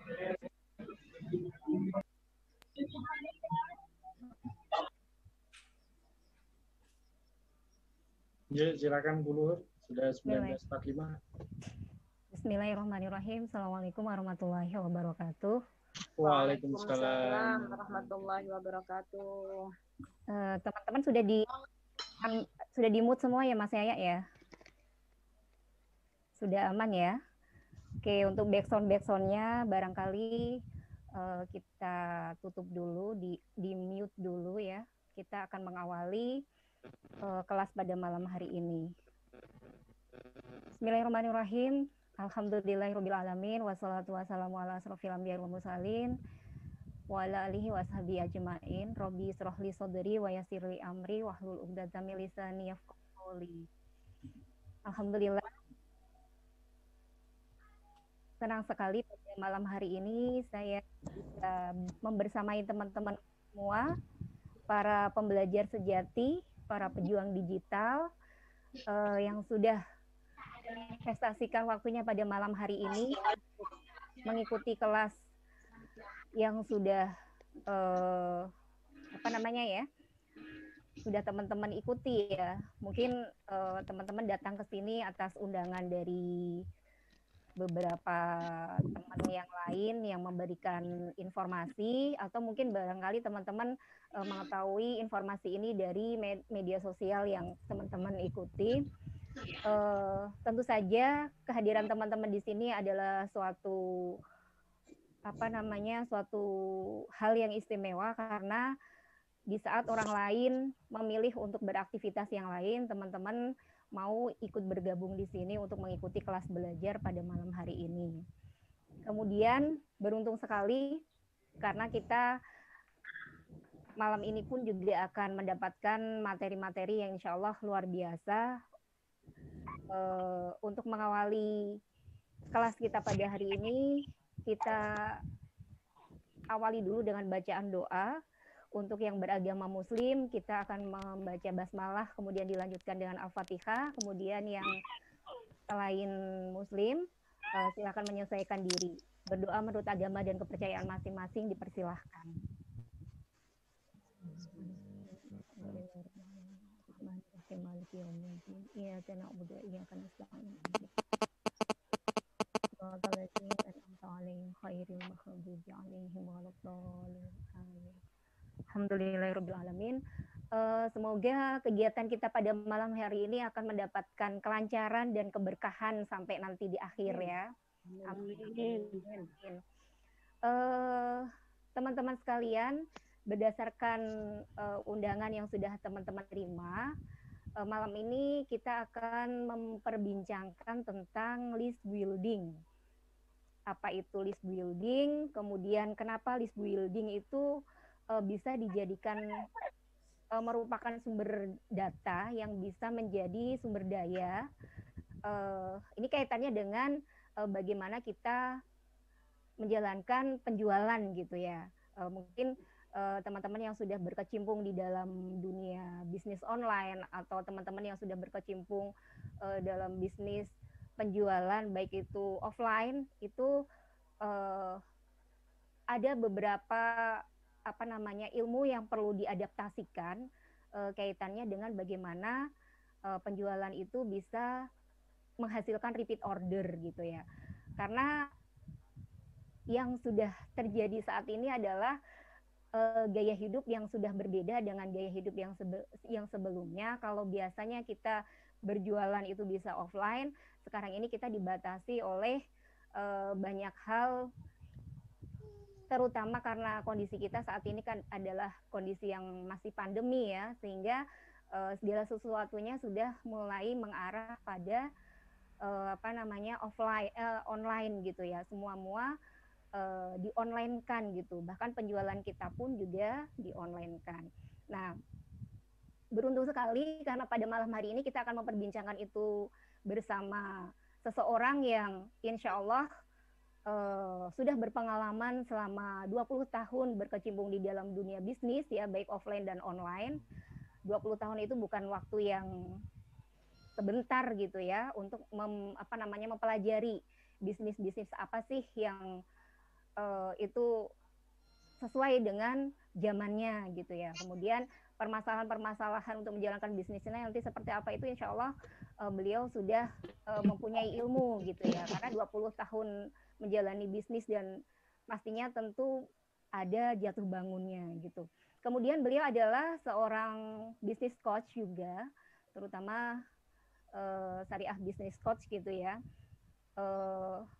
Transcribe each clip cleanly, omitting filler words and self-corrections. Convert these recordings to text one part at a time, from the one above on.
Ya, silakan Bu Luhur, sudah 19.45. Bismillahirrahmanirrahim. Assalamualaikum warahmatullahi wabarakatuh. Waalaikumsalam warahmatullahi wabarakatuh. Teman-teman sudah di mute semua ya Mas Yaya ya? Sudah aman ya? Oke, untuk backsound-backsoundnya barangkali kita tutup dulu, di mute dulu ya. Kita akan mengawali kelas pada malam hari ini. Bismillahirrahmanirrahim. Alhamdulillahirrabbilalamin. Wassalatu wassalamu ala asrofil anbiya'i wal mursalin wa ala alihi washabihi ajmain. Rabbi shrahli sadri wa yassirli amri wahlul 'uqdatam min lisani yafqahu qawli. Alhamdulillah, senang sekali pada malam hari ini saya bisa membersamai teman-teman semua, para pembelajar sejati, para pejuang digital yang sudah investasikan waktunya pada malam hari ini untuk mengikuti kelas yang sudah sudah teman-teman ikuti ya. Mungkin teman-teman datang ke sini atas undangan dari beberapa teman yang lain yang memberikan informasi, atau mungkin barangkali teman-teman mengetahui informasi ini dari media sosial yang teman-teman ikuti. Tentu saja kehadiran teman-teman di sini adalah suatu hal yang istimewa, karena di saat orang lain memilih untuk beraktivitas yang lain, teman-teman mau ikut bergabung di sini untuk mengikuti kelas belajar pada malam hari ini. Kemudian beruntung sekali karena kita malam ini pun juga akan mendapatkan materi-materi yang insya Allah luar biasa. Untuk mengawali kelas kita pada hari ini, kita awali dulu dengan bacaan doa. Untuk yang beragama Muslim, kita akan membaca basmalah, kemudian dilanjutkan dengan Al-Fatihah. Kemudian yang selain Muslim, silakan menyesuaikan diri. Berdoa menurut agama dan kepercayaan masing-masing dipersilahkan. Alhamdulillahirrabbilalamin. Semoga kegiatan kita pada malam hari ini akan mendapatkan kelancaran dan keberkahan sampai nanti di akhir ya. Amin. Teman-teman sekalian, berdasarkan undangan yang sudah teman-teman terima, malam ini kita akan memperbincangkan tentang list building. Apa itu list building? Kemudian kenapa list building itu bisa dijadikan merupakan sumber data yang bisa menjadi sumber daya. Ini kaitannya dengan bagaimana kita menjalankan penjualan gitu ya. Mungkin teman-teman yang sudah berkecimpung di dalam dunia bisnis online, atau teman-teman yang sudah berkecimpung dalam bisnis penjualan baik itu offline, itu ada beberapa ilmu yang perlu diadaptasikan kaitannya dengan bagaimana penjualan itu bisa menghasilkan repeat order gitu ya. Karena yang sudah terjadi saat ini adalah gaya hidup yang sudah berbeda dengan gaya hidup yang sebelumnya. Kalau biasanya kita berjualan itu bisa offline, sekarang ini kita dibatasi oleh banyak hal, terutama karena kondisi kita saat ini kan adalah kondisi yang masih pandemi ya, sehingga segala sesuatunya sudah mulai mengarah pada online gitu ya, semua di-online-kan gitu, bahkan penjualan kita pun juga di-online-kan. Nah, beruntung sekali karena pada malam hari ini kita akan memperbincangkan itu bersama seseorang yang insya Allah sudah berpengalaman selama 20 tahun berkecimpung di dalam dunia bisnis ya, baik offline dan online. 20 tahun itu bukan waktu yang sebentar gitu ya untuk mempelajari bisnis-bisnis apa sih yang itu sesuai dengan zamannya gitu ya. Kemudian permasalahan-permasalahan untuk menjalankan bisnisnya nanti seperti apa itu insya Allah beliau sudah mempunyai ilmu gitu ya. Karena 20 tahun menjalani bisnis dan pastinya tentu ada jatuh bangunnya gitu. Kemudian beliau adalah seorang business coach juga, terutama syariah business coach gitu ya.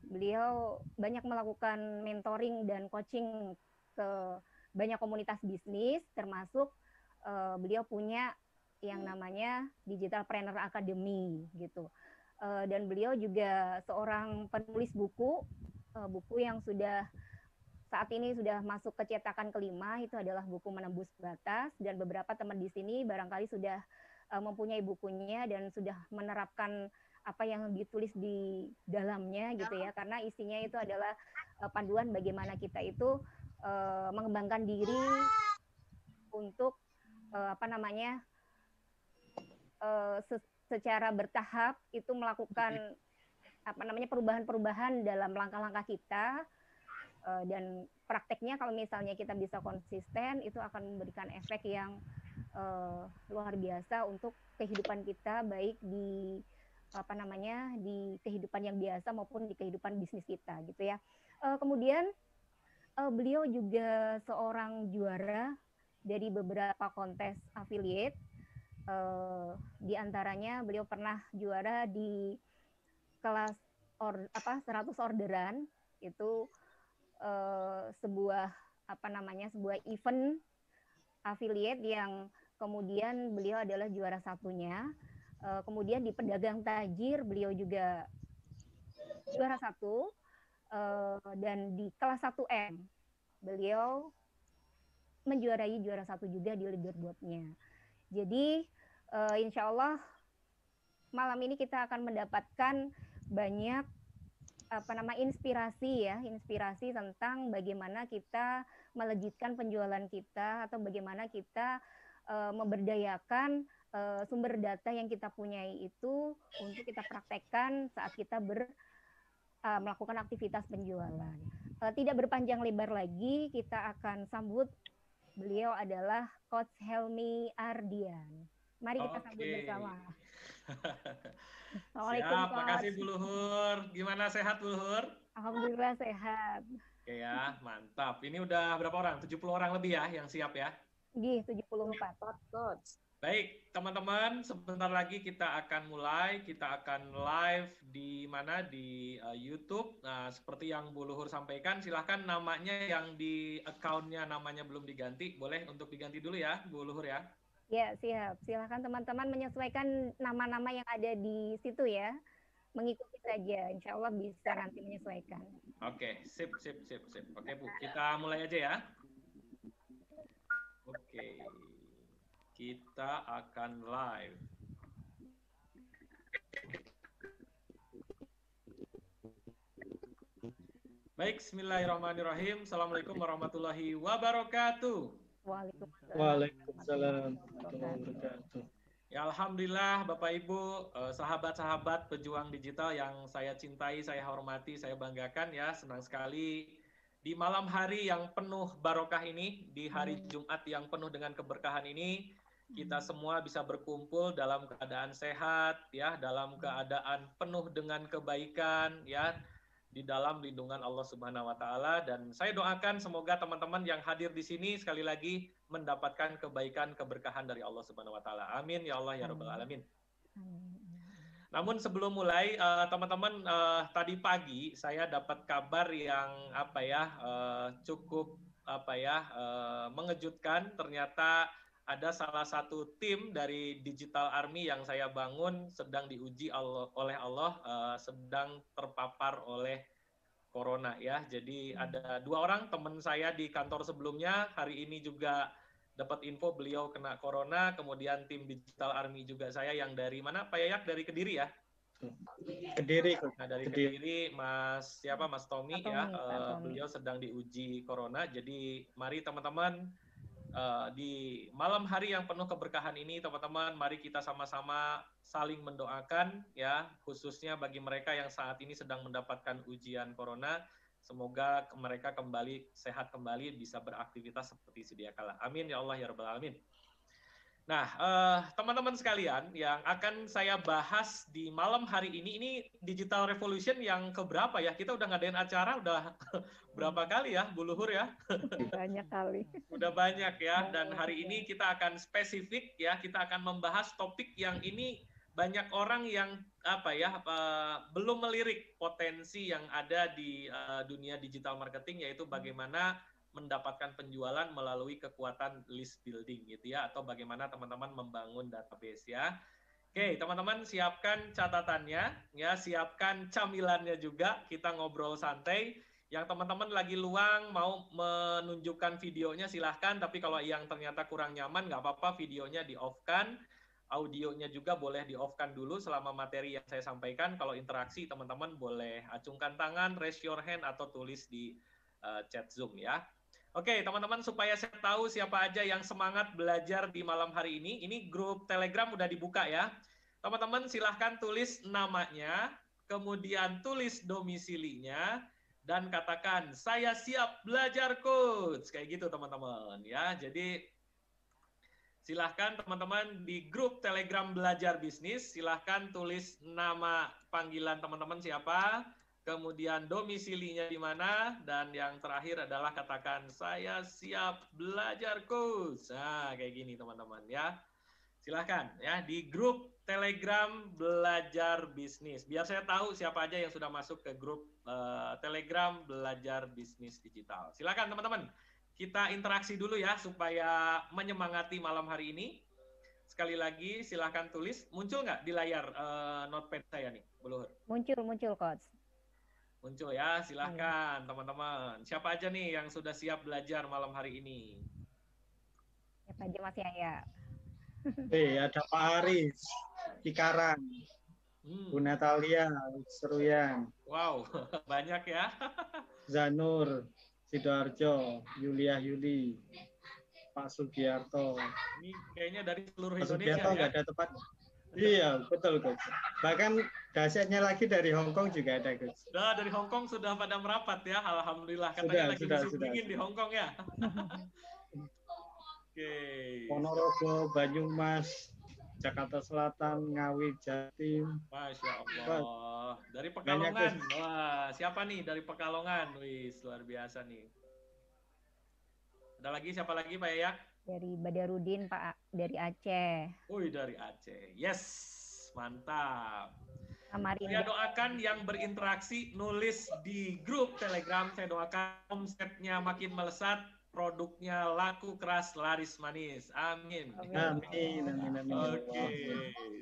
Beliau banyak melakukan mentoring dan coaching ke banyak komunitas bisnis, termasuk beliau punya yang namanya Digital Planner Academy gitu. Dan beliau juga seorang penulis buku, buku yang sudah saat ini sudah masuk ke cetakan kelima, itu adalah buku Menembus Batas, dan beberapa teman di sini barangkali sudah mempunyai bukunya dan sudah menerapkan apa yang ditulis di dalamnya gitu ya, karena isinya itu adalah panduan bagaimana kita itu mengembangkan diri untuk secara bertahap itu melakukan perubahan-perubahan dalam langkah-langkah kita, dan prakteknya kalau misalnya kita bisa konsisten itu akan memberikan efek yang luar biasa untuk kehidupan kita, baik di di kehidupan yang biasa maupun di kehidupan bisnis kita gitu ya. Kemudian beliau juga seorang juara dari beberapa kontes affiliate. Di antaranya beliau pernah juara di kelas 100 orderan, itu sebuah sebuah event affiliate yang kemudian beliau adalah juara satunya. Kemudian di pedagang tajir beliau juga juara satu, dan di kelas 1M beliau menjuarai juara satu juga di leaderboardnya. Jadi insya Allah malam ini kita akan mendapatkan banyak inspirasi tentang bagaimana kita melejitkan penjualan kita, atau bagaimana kita memberdayakan sumber data yang kita punyai itu untuk kita praktekkan saat kita melakukan aktivitas penjualan. Tidak berpanjang lebar lagi, kita akan sambut, beliau adalah Coach Helmi Ardian. Mari kita sambut bersama. Siap, makasih Bu Luhur. Gimana, sehat Bu Luhur? Alhamdulillah sehat. Oke ya, mantap. Ini udah berapa orang? 70 orang lebih ya yang siap ya? Gih, 74. Coach. Baik, teman-teman, sebentar lagi kita akan mulai. Kita akan live di mana? Di YouTube. Nah, seperti yang Bu Luhur sampaikan, silahkan namanya yang di account-nya namanya belum diganti. Boleh untuk diganti dulu ya, Bu Luhur ya? Ya, siap. Silahkan teman-teman menyesuaikan nama-nama yang ada di situ ya. Mengikuti saja, insya Allah bisa nanti menyesuaikan. Oke, sip. Oke Bu, kita mulai aja ya. Oke, kita akan live. Baik, bismillahirrahmanirrahim. Assalamualaikum warahmatullahi wabarakatuh. Waalaikumsalam warahmatullahi wabarakatuh. Ya, alhamdulillah Bapak Ibu, sahabat-sahabat pejuang digital yang saya cintai, saya hormati, saya banggakan ya, senang sekali di malam hari yang penuh barokah ini, di hari Jumat yang penuh dengan keberkahan ini, kita semua bisa berkumpul dalam keadaan sehat ya, dalam keadaan penuh dengan kebaikan ya, di dalam lindungan Allah Subhanahu wa taala, dan saya doakan semoga teman-teman yang hadir di sini sekali lagi mendapatkan kebaikan keberkahan dari Allah Subhanahu wa taala. Amin ya Allah ya rabbal alamin. Namun sebelum mulai teman-teman, tadi pagi saya dapat kabar yang cukup mengejutkan. Ternyata ada salah satu tim dari Digital Army yang saya bangun sedang diuji oleh Allah, sedang terpapar oleh corona ya. Jadi ada 2 orang teman saya di kantor sebelumnya, hari ini juga dapat info beliau kena corona. Kemudian tim Digital Army juga saya yang dari mana Pak Yayak, dari Kediri ya? Kediri. Nah, dari Kediri Mas Tommy ya, beliau sedang diuji corona. Jadi mari teman-teman, di malam hari yang penuh keberkahan ini teman-teman, mari kita sama-sama saling mendoakan ya, khususnya bagi mereka yang saat ini sedang mendapatkan ujian corona. Semoga mereka kembali sehat kembali, bisa beraktivitas seperti sedia kala. Amin ya Allah ya Rabbal Alamin. Nah, teman-teman sekalian, yang akan saya bahas di malam hari ini Digital Revolution yang keberapa ya? Kita udah ngadain acara, udah berapa kali ya, Bu Luhur ya? Banyak kali. Udah banyak ya, dan hari ini kita akan spesifik ya, kita akan membahas topik yang ini banyak orang yang belum melirik potensi yang ada di dunia digital marketing, yaitu bagaimana mendapatkan penjualan melalui kekuatan list building gitu ya, atau bagaimana teman-teman membangun database ya. Oke, teman-teman siapkan catatannya ya, siapkan camilannya juga, kita ngobrol santai. Yang teman-teman lagi luang mau menunjukkan videonya silahkan, tapi kalau yang ternyata kurang nyaman nggak apa-apa, videonya di-off-kan, audionya juga boleh di-off-kan dulu selama materi yang saya sampaikan. Kalau interaksi teman-teman boleh acungkan tangan, raise your hand, atau tulis di chat Zoom ya. Oke, teman-teman, supaya saya tahu siapa aja yang semangat belajar di malam hari ini grup Telegram udah dibuka ya. Teman-teman silahkan tulis namanya, kemudian tulis domisilinya, dan katakan, saya siap belajar coach. Kayak gitu teman-teman ya. Jadi silahkan teman-teman di grup Telegram Belajar Bisnis, silahkan tulis nama panggilan teman-teman siapa, kemudian domisilinya di mana, dan yang terakhir adalah katakan saya siap belajar coach. Nah, kayak gini teman-teman ya. Silahkan ya di grup Telegram Belajar Bisnis. Biar saya tahu siapa aja yang sudah masuk ke grup Telegram Belajar Bisnis Digital. Silahkan teman-teman, kita interaksi dulu ya supaya menyemangati malam hari ini. Sekali lagi silahkan tulis. Muncul nggak di layar notepad saya nih, Bu Luhur? Muncul, Coach. Muncul ya, silahkan teman-teman. Siapa aja nih yang sudah siap belajar malam hari ini? Siapa aja Mas Yaya? Ada Pak Aris, Cikarang, Bu Natalia, Seruyan. Wow, banyak ya. Zanur, Sidoarjo, Yulia Yuli, Pak Sugiarto. Ini kayaknya dari seluruh Pak Indonesia Sugiarto ya. nggak ada tempat. Iya, betul, Coach. Bahkan dahsyatnya lagi dari Hong Kong juga ada, Coach. Sudah dari Hong Kong sudah pada merapat ya, alhamdulillah. Katanya lagi musim dingin di Hong Kong ya. Oke. Ponorogo, Banyumas, Jakarta Selatan, Ngawi, Jatim. Masya Allah. Dari Pekalongan. Wah, siapa nih dari Pekalongan? Wih, luar biasa nih. Ada lagi siapa lagi Pak Yayak? Dari Badarudin, Pak, dari Aceh. Wih, dari Aceh. Yes, mantap. Samarinda. Saya doakan yang berinteraksi nulis di grup Telegram. Saya doakan omsetnya makin melesat, produknya laku keras, laris manis. Amin. Amin. Oke,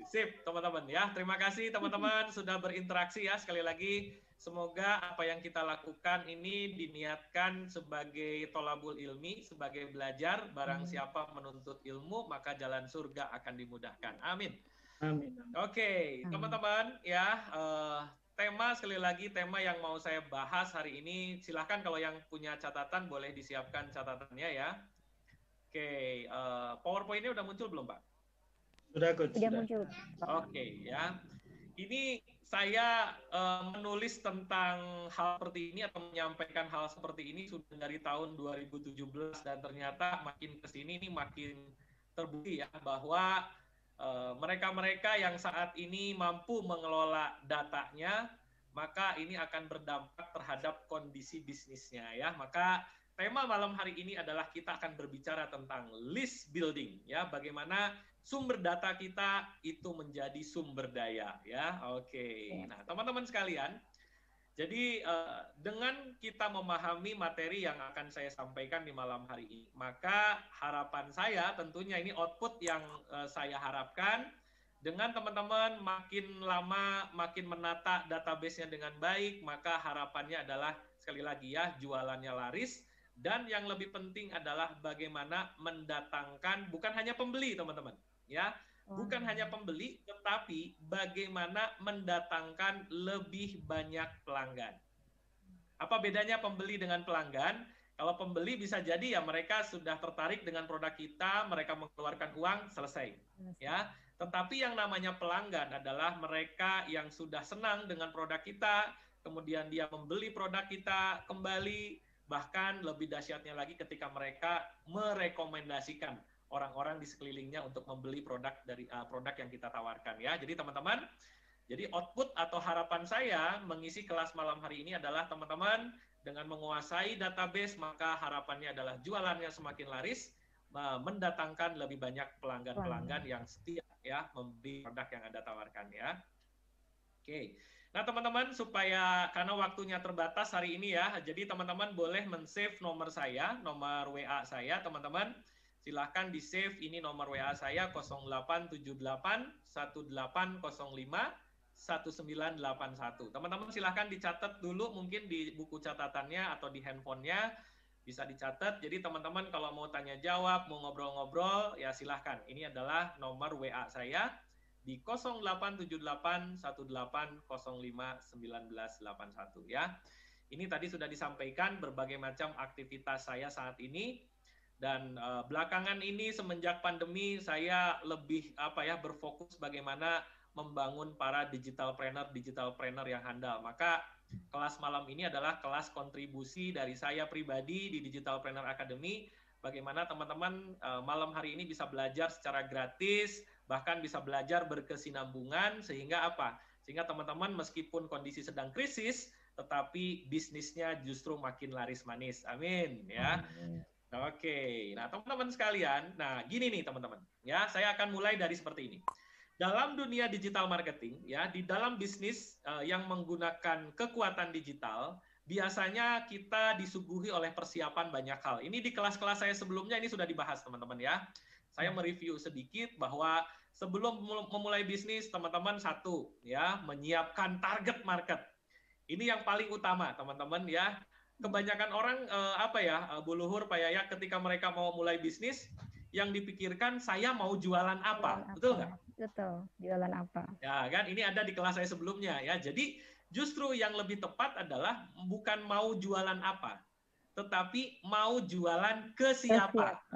sip teman-teman ya. Terima kasih teman-teman sudah berinteraksi ya. Sekali lagi, semoga apa yang kita lakukan ini diniatkan sebagai tolabul ilmi, sebagai belajar. Barang siapa menuntut ilmu, maka jalan surga akan dimudahkan. Amin. Amin. Oke, teman-teman ya, tema sekali lagi, tema yang mau saya bahas hari ini, silahkan kalau yang punya catatan boleh disiapkan catatannya ya. Oke, PowerPoint-nya udah muncul belum Pak? Sudah, Coach. Sudah muncul. Oke ya, ini saya menulis tentang hal seperti ini atau menyampaikan hal seperti ini sudah dari tahun 2017 dan ternyata makin kesini ini makin terbukti ya bahwa mereka-mereka yang saat ini mampu mengelola datanya, maka ini akan berdampak terhadap kondisi bisnisnya ya. Maka tema malam hari ini adalah kita akan berbicara tentang list building ya, bagaimana sumber data kita itu menjadi sumber daya ya. Oke. Nah, teman-teman sekalian, jadi dengan kita memahami materi yang akan saya sampaikan di malam hari ini, maka harapan saya tentunya ini output yang saya harapkan dengan teman-teman makin lama makin menata database-nya dengan baik, maka harapannya adalah sekali lagi ya jualannya laris, dan yang lebih penting adalah bagaimana mendatangkan bukan hanya pembeli teman-teman ya. Bukan hanya pembeli, tetapi bagaimana mendatangkan lebih banyak pelanggan. Apa bedanya pembeli dengan pelanggan? Kalau pembeli bisa jadi ya mereka sudah tertarik dengan produk kita, mereka mengeluarkan uang, selesai. Ya. Tetapi yang namanya pelanggan adalah mereka yang sudah senang dengan produk kita, kemudian dia membeli produk kita kembali, bahkan lebih dahsyatnya lagi ketika mereka merekomendasikan orang-orang di sekelilingnya untuk membeli produk yang kita tawarkan ya. Jadi teman-teman, jadi output atau harapan saya mengisi kelas malam hari ini adalah teman-teman dengan menguasai database, maka harapannya adalah jualannya semakin laris, mendatangkan lebih banyak pelanggan-pelanggan yang setia ya membeli produk yang Anda tawarkan ya. Oke. Nah, teman-teman, supaya karena waktunya terbatas hari ini ya, jadi teman-teman boleh men-save nomor saya, nomor WA saya, teman-teman. Silahkan di-save, ini nomor WA saya 0878 1805 1981. Teman-teman silahkan dicatat dulu mungkin di buku catatannya atau di handphonenya, bisa dicatat. Jadi teman-teman kalau mau tanya jawab, mau ngobrol-ngobrol, ya silahkan. Ini adalah nomor WA saya di 0878 1805 1981 ya. Ini tadi sudah disampaikan berbagai macam aktivitas saya saat ini. Dan belakangan ini semenjak pandemi saya lebih berfokus bagaimana membangun para digital planner yang handal. Maka kelas malam ini adalah kelas kontribusi dari saya pribadi di Digital Planner Academy. Bagaimana teman-teman malam hari ini bisa belajar secara gratis, bahkan bisa belajar berkesinambungan, sehingga apa? Sehingga teman-teman meskipun kondisi sedang krisis, tetapi bisnisnya justru makin laris manis. Amin ya. Oke, nah teman-teman sekalian, nah gini nih teman-teman, ya saya akan mulai dari seperti ini. Dalam dunia digital marketing, ya di dalam bisnis yang menggunakan kekuatan digital, biasanya kita disuguhi oleh persiapan banyak hal. Ini di kelas-kelas saya sebelumnya ini sudah dibahas teman-teman ya. Saya mereview sedikit bahwa sebelum memulai bisnis teman-teman satu ya menyiapkan target market. Ini yang paling utama teman-teman ya. Kebanyakan orang Bu Luhur, Pak Yaya, ketika mereka mau mulai bisnis, yang dipikirkan saya mau jualan apa, betul nggak? Betul, jualan apa? Ya kan, ini ada di kelas saya sebelumnya ya. Jadi justru yang lebih tepat adalah bukan mau jualan apa, tetapi mau jualan ke siapa.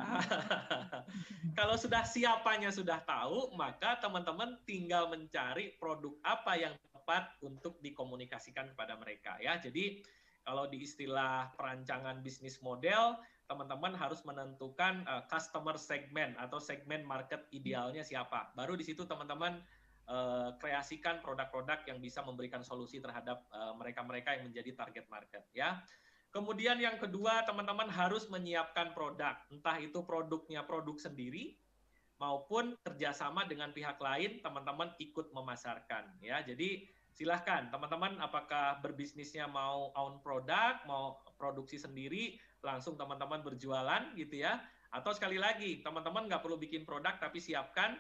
Kalau sudah siapanya sudah tahu, maka teman-teman tinggal mencari produk apa yang tepat untuk dikomunikasikan kepada mereka ya. Jadi kalau di istilah perancangan bisnis model, teman-teman harus menentukan customer segment atau segmen market idealnya siapa. Baru di situ teman-teman kreasikan produk-produk yang bisa memberikan solusi terhadap mereka-mereka yang menjadi target market ya. Kemudian yang kedua, teman-teman harus menyiapkan produk, entah itu produknya produk sendiri maupun kerjasama dengan pihak lain, teman-teman ikut memasarkan ya. Jadi silahkan teman-teman apakah berbisnisnya mau own produk, mau produksi sendiri, langsung teman-teman berjualan gitu ya. Atau sekali lagi, teman-teman nggak perlu bikin produk, tapi siapkan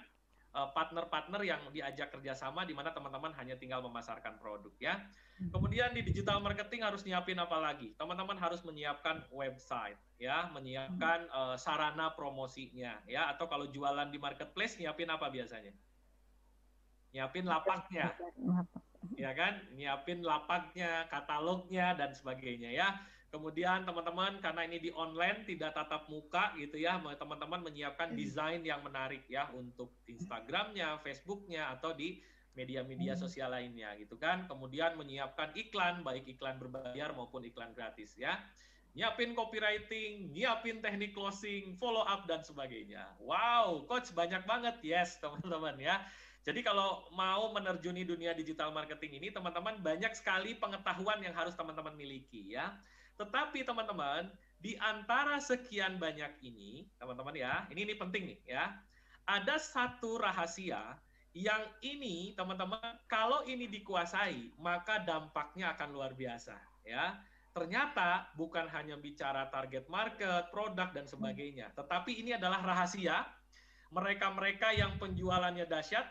partner-partner yang diajak kerjasama di mana teman-teman hanya tinggal memasarkan produk ya. Kemudian di digital marketing harus nyiapin apa lagi? Teman-teman harus menyiapkan website ya, menyiapkan sarana promosinya ya. Atau kalau jualan di marketplace nyiapin apa biasanya? Nyiapin lapaknya. Ya kan, nyiapin lapaknya, katalognya, dan sebagainya ya. Kemudian teman-teman, karena ini di online, tidak tatap muka gitu ya, teman-teman menyiapkan desain yang menarik ya, untuk Instagramnya, Facebooknya, atau di media-media sosial lainnya gitu kan. Kemudian menyiapkan iklan, baik iklan berbayar maupun iklan gratis ya. Nyiapin copywriting, nyiapin teknik closing, follow up, dan sebagainya. Wow, coach banyak banget, yes teman-teman ya. Jadi kalau mau menerjuni dunia digital marketing ini, teman-teman banyak sekali pengetahuan yang harus teman-teman miliki ya. Tetapi teman-teman, di antara sekian banyak ini, teman-teman ya, ini penting nih ya. Ada satu rahasia yang ini teman-teman, kalau ini dikuasai, maka dampaknya akan luar biasa ya. Ternyata bukan hanya bicara target market, produk, dan sebagainya. Tetapi ini adalah rahasia. Mereka-mereka yang penjualannya dahsyat,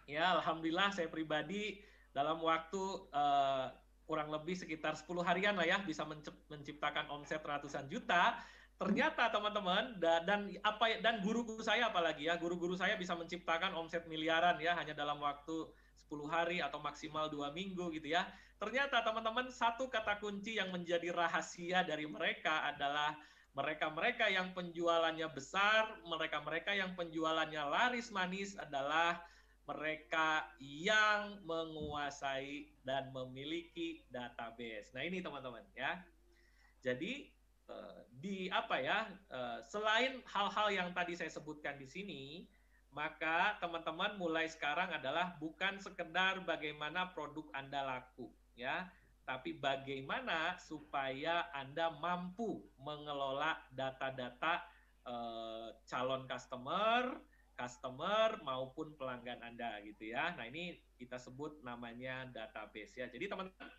ya, alhamdulillah saya pribadi dalam waktu kurang lebih sekitar 10 harian lah ya bisa menciptakan omset ratusan juta. Ternyata teman-teman dan guru-guru saya apalagi ya, guru-guru saya bisa menciptakan omset miliaran ya hanya dalam waktu 10 hari atau maksimal 2 minggu gitu ya. Ternyata teman-teman satu kata kunci yang menjadi rahasia dari mereka adalah mereka-mereka yang penjualannya besar, mereka-mereka yang penjualannya laris manis adalah mereka yang menguasai dan memiliki database. Nah, ini teman-teman ya. Jadi selain hal-hal yang tadi saya sebutkan di sini, maka teman-teman mulai sekarang adalah bukan sekedar bagaimana produk Anda laku ya, tapi bagaimana supaya Anda mampu mengelola data-data calon customer maupun pelanggan Anda gitu ya. Nah, ini kita sebut namanya database ya. Jadi teman-teman,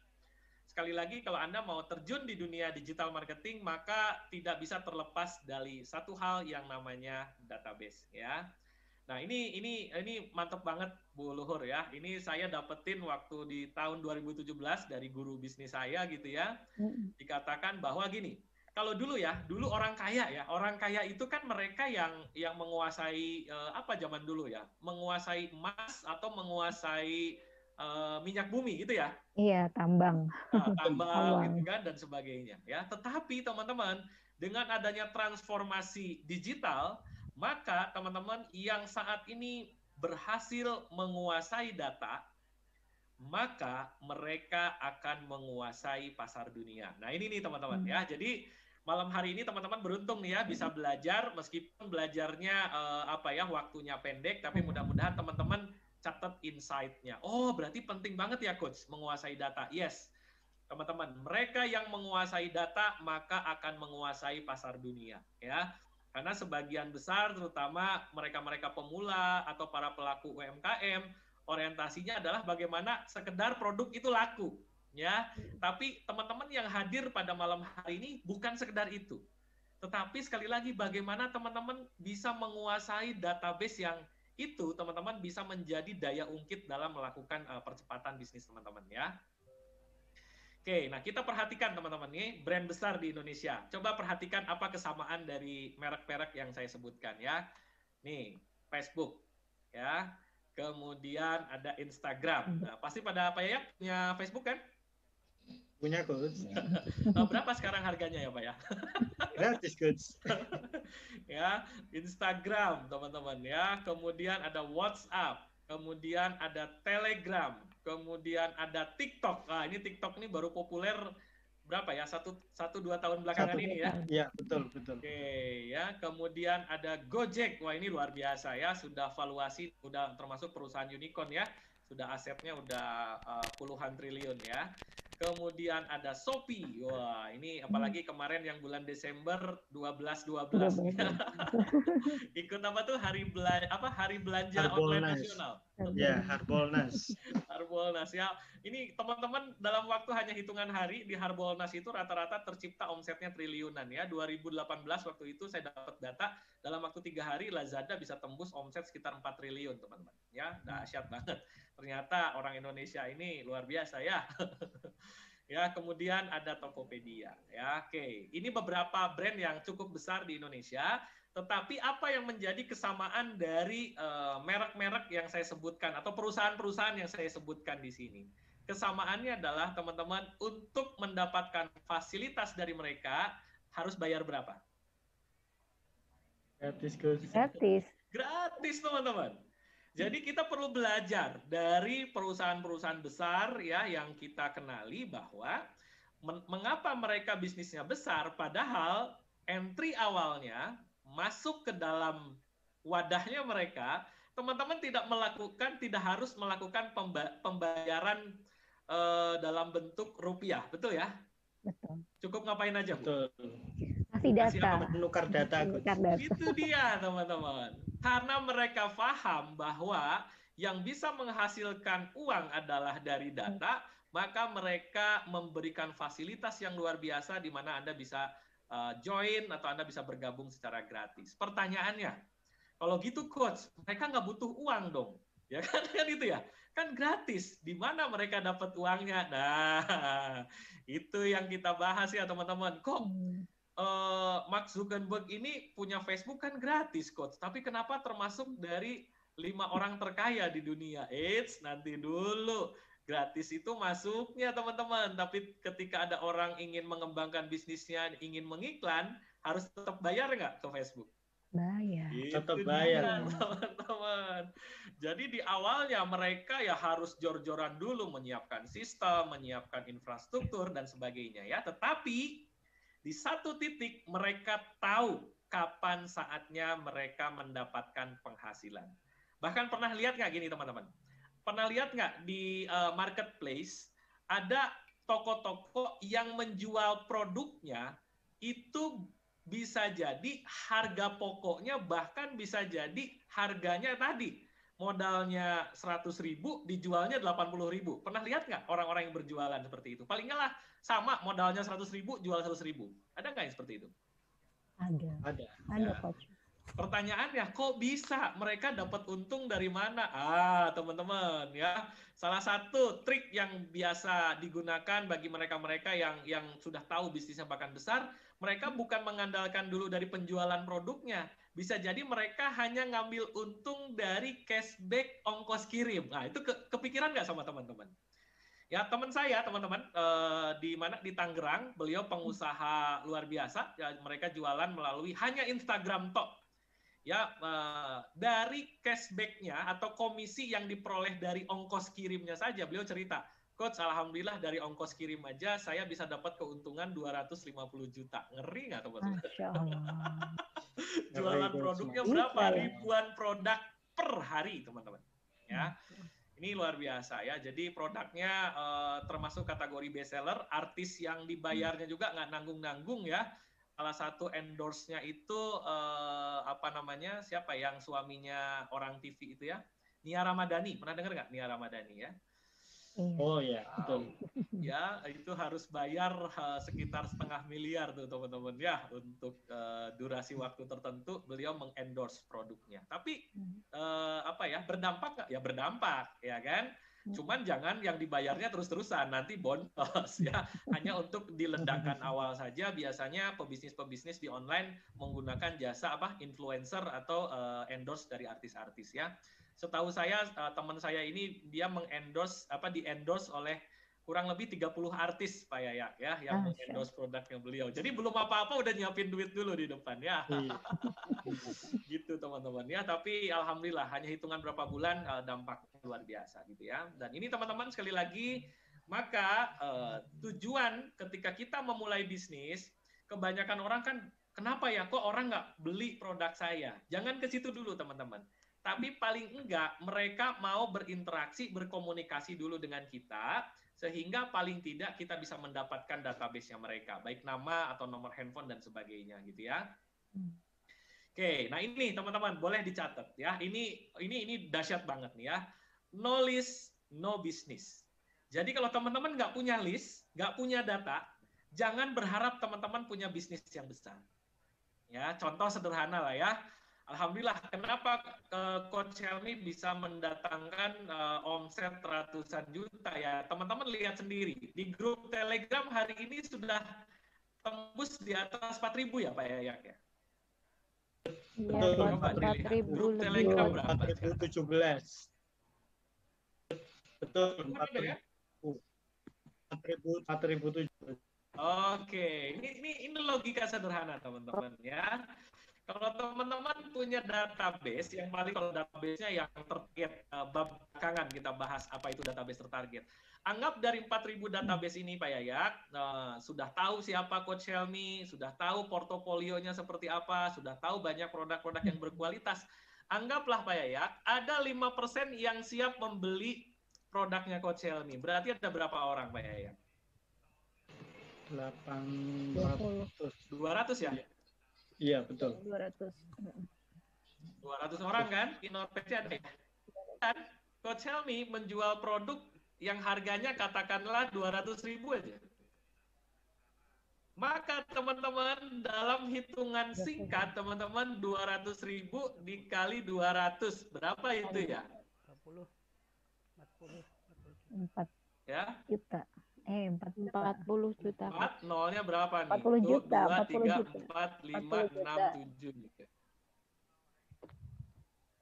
sekali lagi kalau Anda mau terjun di dunia digital marketing, maka tidak bisa terlepas dari satu hal yang namanya database ya. Nah, ini mantap banget Bu Luhur ya. Ini saya dapetin waktu di tahun 2017 dari guru bisnis saya gitu ya. Dikatakan bahwa gini, kalau dulu orang kaya itu kan mereka yang menguasai zaman dulu ya, menguasai emas atau menguasai minyak bumi gitu ya. Iya, tambang. Tambang gitu kan dan sebagainya ya. Tetapi teman-teman, dengan adanya transformasi digital, maka teman-teman yang saat ini berhasil menguasai data, maka mereka akan menguasai pasar dunia. Nah, ini nih teman-teman ya. Jadi malam hari ini teman-teman beruntung nih ya bisa belajar, meskipun belajarnya waktunya pendek, tapi mudah-mudahan teman-teman catat insight-nya. Oh, berarti penting banget ya Coach menguasai data. Yes. Teman-teman, mereka yang menguasai data maka akan menguasai pasar dunia ya. Karena sebagian besar terutama mereka-mereka pemula atau para pelaku UMKM, orientasinya adalah bagaimana sekedar produk itu laku ya. Tapi teman-teman yang hadir pada malam hari ini bukan sekedar itu. Tetapi sekali lagi bagaimana teman-teman bisa menguasai database yang itu teman-teman bisa menjadi daya ungkit dalam melakukan percepatan bisnis teman-teman ya. Oke, nah kita perhatikan teman-teman nih brand besar di Indonesia. Coba perhatikan apa kesamaan dari merek-merek yang saya sebutkan ya. Nih, Facebook ya. Kemudian ada Instagram. Nah, pasti pada Pak Yayat punya Facebook kan? Punya Coach. Berapa sekarang harganya ya Pak ya? Gratis Coach. Ya, Instagram teman-teman ya. Kemudian ada WhatsApp. Kemudian ada Telegram, kemudian ada TikTok. Nah, ini TikTok ini baru populer berapa ya? 1-2 tahun belakangan ini ya. Iya, betul. Oke, ya. Kemudian ada Gojek. Wah, ini luar biasa ya. Sudah valuasi, sudah termasuk perusahaan unicorn ya. Sudah asetnya udah puluhan triliun ya. Kemudian ada Shopee. Wah, ini apalagi kemarin yang bulan Desember 12/12. Ikut apa tuh hari belanja online nasional. Ya, Harbolnas. Harbolnas ya. Ini teman-teman dalam waktu hanya hitungan hari di Harbolnas itu rata-rata tercipta omsetnya triliunan ya. 2018 waktu itu saya dapat data dalam waktu 3 hari Lazada bisa tembus omset sekitar 4 triliun teman-teman. Ya, dahsyat banget. Ternyata orang Indonesia ini luar biasa ya. Ya, kemudian ada Tokopedia. Ya, oke. Ini beberapa brand yang cukup besar di Indonesia. Tetapi apa yang menjadi kesamaan dari merek-merek yang saya sebutkan atau perusahaan-perusahaan yang saya sebutkan di sini? Kesamaannya adalah teman-teman untuk mendapatkan fasilitas dari mereka harus bayar berapa? Gratis Coach. Gratis teman-teman. Jadi kita perlu belajar dari perusahaan-perusahaan besar ya yang kita kenali bahwa mengapa mereka bisnisnya besar padahal entry awalnya masuk ke dalam wadahnya mereka, teman-teman tidak harus melakukan pembayaran dalam bentuk rupiah, betul ya? Betul. Cukup ngapain aja, Bu? Betul. Kasih data. Menukar data. Itu dia, teman-teman. Karena mereka paham bahwa yang bisa menghasilkan uang adalah dari data, maka mereka memberikan fasilitas yang luar biasa di mana Anda bisa join atau Anda bisa bergabung secara gratis. Pertanyaannya, kalau gitu Coach, mereka nggak butuh uang dong. Ya kan itu ya. Kan gratis. Di mana mereka dapat uangnya? Nah, itu yang kita bahas ya teman-teman. Kok Mark Zuckerberg ini punya Facebook kan gratis, Coach. Tapi kenapa termasuk dari 5 orang terkaya di dunia? Eits, nanti dulu. Gratis itu masuknya, teman-teman. Tapi ketika ada orang ingin mengembangkan bisnisnya, ingin mengiklan, harus tetap bayar nggak ke Facebook? Bayar. Tetap bayar. Teman-teman. teman-teman. Jadi di awalnya mereka ya harus jor-joran dulu menyiapkan sistem, menyiapkan infrastruktur dan sebagainya ya. Tetapi di satu titik mereka tahu kapan saatnya mereka mendapatkan penghasilan. Bahkan pernah lihat nggak gini teman-teman? Pernah lihat nggak di marketplace ada toko-toko yang menjual produknya itu bisa jadi harga pokoknya bahkan bisa jadi harganya tadi modalnya 100.000 dijualnya 80.000. Pernah lihat nggak orang-orang yang berjualan seperti itu? Paling nggak lah sama modalnya 100.000 jual 100.000. Ada nggak yang seperti itu? Ada Ya. Coach. Pertanyaannya, kok bisa mereka dapat untung dari mana? Teman-teman ya, salah satu trik yang biasa digunakan bagi mereka-mereka yang sudah tahu bisnisnya bahkan besar, mereka bukan mengandalkan dulu dari penjualan produknya. Bisa jadi mereka hanya ngambil untung dari cashback ongkos kirim. Nah, itu kepikiran nggak sama teman-teman? Ya, teman saya, teman-teman, di Tangerang, beliau pengusaha luar biasa. Ya, mereka jualan melalui hanya Instagram Top. Ya, dari cashback-nya atau komisi yang diperoleh dari ongkos kirimnya saja, beliau cerita, Coach, alhamdulillah dari ongkos kirim aja saya bisa dapat keuntungan 250 juta. Ngeri nggak teman-teman? Masya Allah. Jualan produknya berapa? Ribuan produk per hari, teman-teman. Ya, ini luar biasa ya. Jadi produknya termasuk kategori bestseller, artis yang dibayarnya juga nggak nanggung-nanggung ya. Salah satu endorse-nya itu siapa yang suaminya orang TV itu ya, Nia Ramadhani. Pernah dengar nggak Nia Ramadhani ya? Oh ya, betul. Ya, itu harus bayar sekitar 500 miliar tuh teman-teman ya untuk durasi waktu tertentu beliau mengendorse produknya. Tapi berdampak nggak? Ya berdampak, ya kan? Cuman jangan yang dibayarnya terus-terusan, nanti boncos ya. Hanya untuk diledakkan awal saja. Biasanya pebisnis-pebisnis di online menggunakan jasa influencer atau endorse dari artis-artis ya. Setahu saya teman saya ini dia di-endorse oleh kurang lebih 30 artis Pak Yayak ya yang mengendorse produknya beliau. Jadi belum apa-apa udah nyiapin duit dulu di depan ya. Gitu teman-teman ya. Tapi alhamdulillah hanya hitungan berapa bulan dampaknya luar biasa gitu ya. Dan ini teman-teman sekali lagi maka tujuan ketika kita memulai bisnis, kebanyakan orang kan kenapa ya kok orang nggak beli produk saya? Jangan ke situ dulu teman-teman. Tapi paling enggak mereka mau berinteraksi, berkomunikasi dulu dengan kita, sehingga paling tidak kita bisa mendapatkan database-nya mereka, baik nama atau nomor handphone dan sebagainya gitu ya. Oke, nah ini teman-teman boleh dicatat ya. Ini dahsyat banget nih ya. No list, no business. Jadi kalau teman-teman nggak punya list, nggak punya data, jangan berharap teman-teman punya bisnis yang besar. Ya, contoh sederhana lah ya. Alhamdulillah, kenapa Coach Helmi bisa mendatangkan omset ratusan juta ya? Teman-teman lihat sendiri, di grup Telegram hari ini sudah tembus di atas 4.000 ya Pak Yayak ya? Iya, 4.000 grup lebih. Telegram berapa? 4.017. Betul, 4.017. Oke, ini logika sederhana teman-teman ya. Kalau teman-teman punya database, yang paling kalau database-nya yang tertarget, belakangan kita bahas apa itu database tertarget. Anggap dari 4.000 database ini Pak Yayak, sudah tahu siapa Coach Helmi, sudah tahu portofolionya seperti apa, sudah tahu banyak produk-produk yang berkualitas. Anggaplah Pak Yayak, ada 5% yang siap membeli produknya Coach Helmi. Berarti ada berapa orang Pak Yayak? 200 ya? Iya, betul. 200 orang kan? Inovasi ada ya? Dan Coach Helmi menjual produk yang harganya katakanlah 200.000 aja. Maka teman-teman dalam hitungan singkat, teman-teman 200.000 dikali 200. Berapa itu ya? 4 Ya? juta. 40 juta. 4, nolnya berapa nih? 40 juta. 2, 3, 4, 5, 6, 7.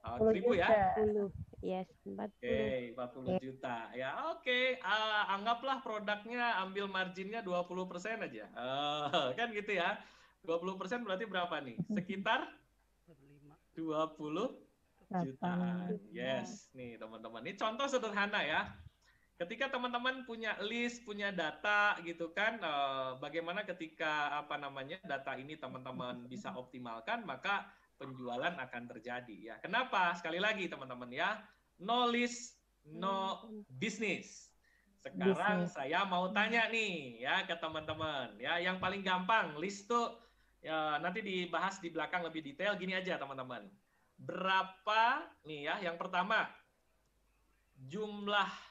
1.000 ya? 40. Yes, 40. Oke, 40 juta. Ya, oke. Anggaplah produknya ambil marginnya 20% aja. Kan gitu ya. 20% berarti berapa nih? Sekitar 20 jutaan. Yes, nih teman-teman. Ini contoh sederhana ya. Ketika teman-teman punya list, punya data gitu kan, bagaimana ketika data ini teman-teman bisa optimalkan, maka penjualan akan terjadi ya. Kenapa? Sekali lagi teman-teman ya, no list, no business. Sekarang saya mau tanya nih ya ke teman-teman ya, yang paling gampang list tuh ya, nanti dibahas di belakang lebih detail. Gini aja teman-teman, berapa nih ya, yang pertama jumlah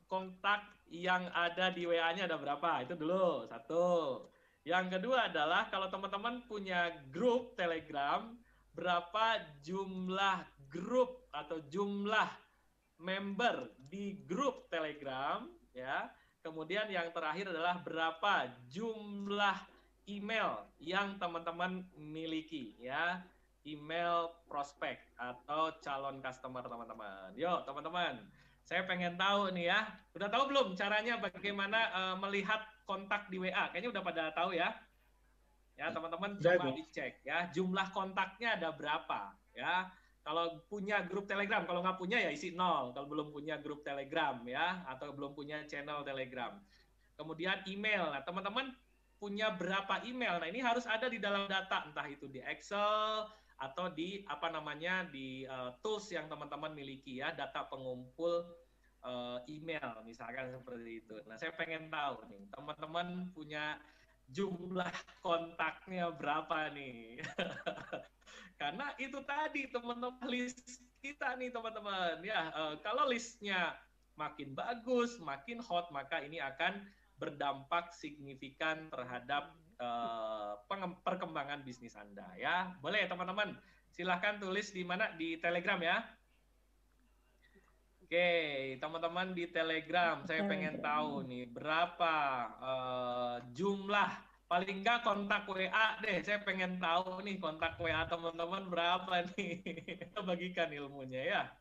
kontak yang ada di WA-nya ada berapa? Itu dulu, satu. Yang kedua adalah kalau teman-teman punya grup Telegram, berapa jumlah grup atau jumlah member di grup Telegram, ya. Kemudian yang terakhir adalah berapa jumlah email yang teman-teman miliki, ya. Email prospek atau calon customer teman-teman. Yuk, teman-teman. Saya pengen tahu nih ya, udah tahu belum caranya bagaimana melihat kontak di WA? Kayaknya udah pada tahu ya. Ya teman-teman coba dicek ya, jumlah kontaknya ada berapa ya. Kalau punya grup Telegram, kalau nggak punya ya isi 0. Kalau belum punya grup Telegram ya, atau belum punya channel Telegram. Kemudian email, nah teman-teman punya berapa email? Nah ini harus ada di dalam data, entah itu di Excel atau di di tools yang teman-teman miliki ya, data pengumpul email misalkan seperti itu. Nah saya pengen tahu nih teman-teman punya jumlah kontaknya berapa nih? Karena itu tadi teman-teman list kita nih teman-teman ya, kalau listnya makin bagus, makin hot, maka ini akan berdampak signifikan terhadap perkembangan bisnis Anda ya. Boleh teman-teman, silahkan tulis di mana, di Telegram ya. Oke, teman-teman di Telegram, saya pengen tahu nih berapa jumlah, paling enggak kontak WA deh. Saya pengen tahu nih kontak WA teman-teman berapa nih. Kita bagikan ilmunya ya.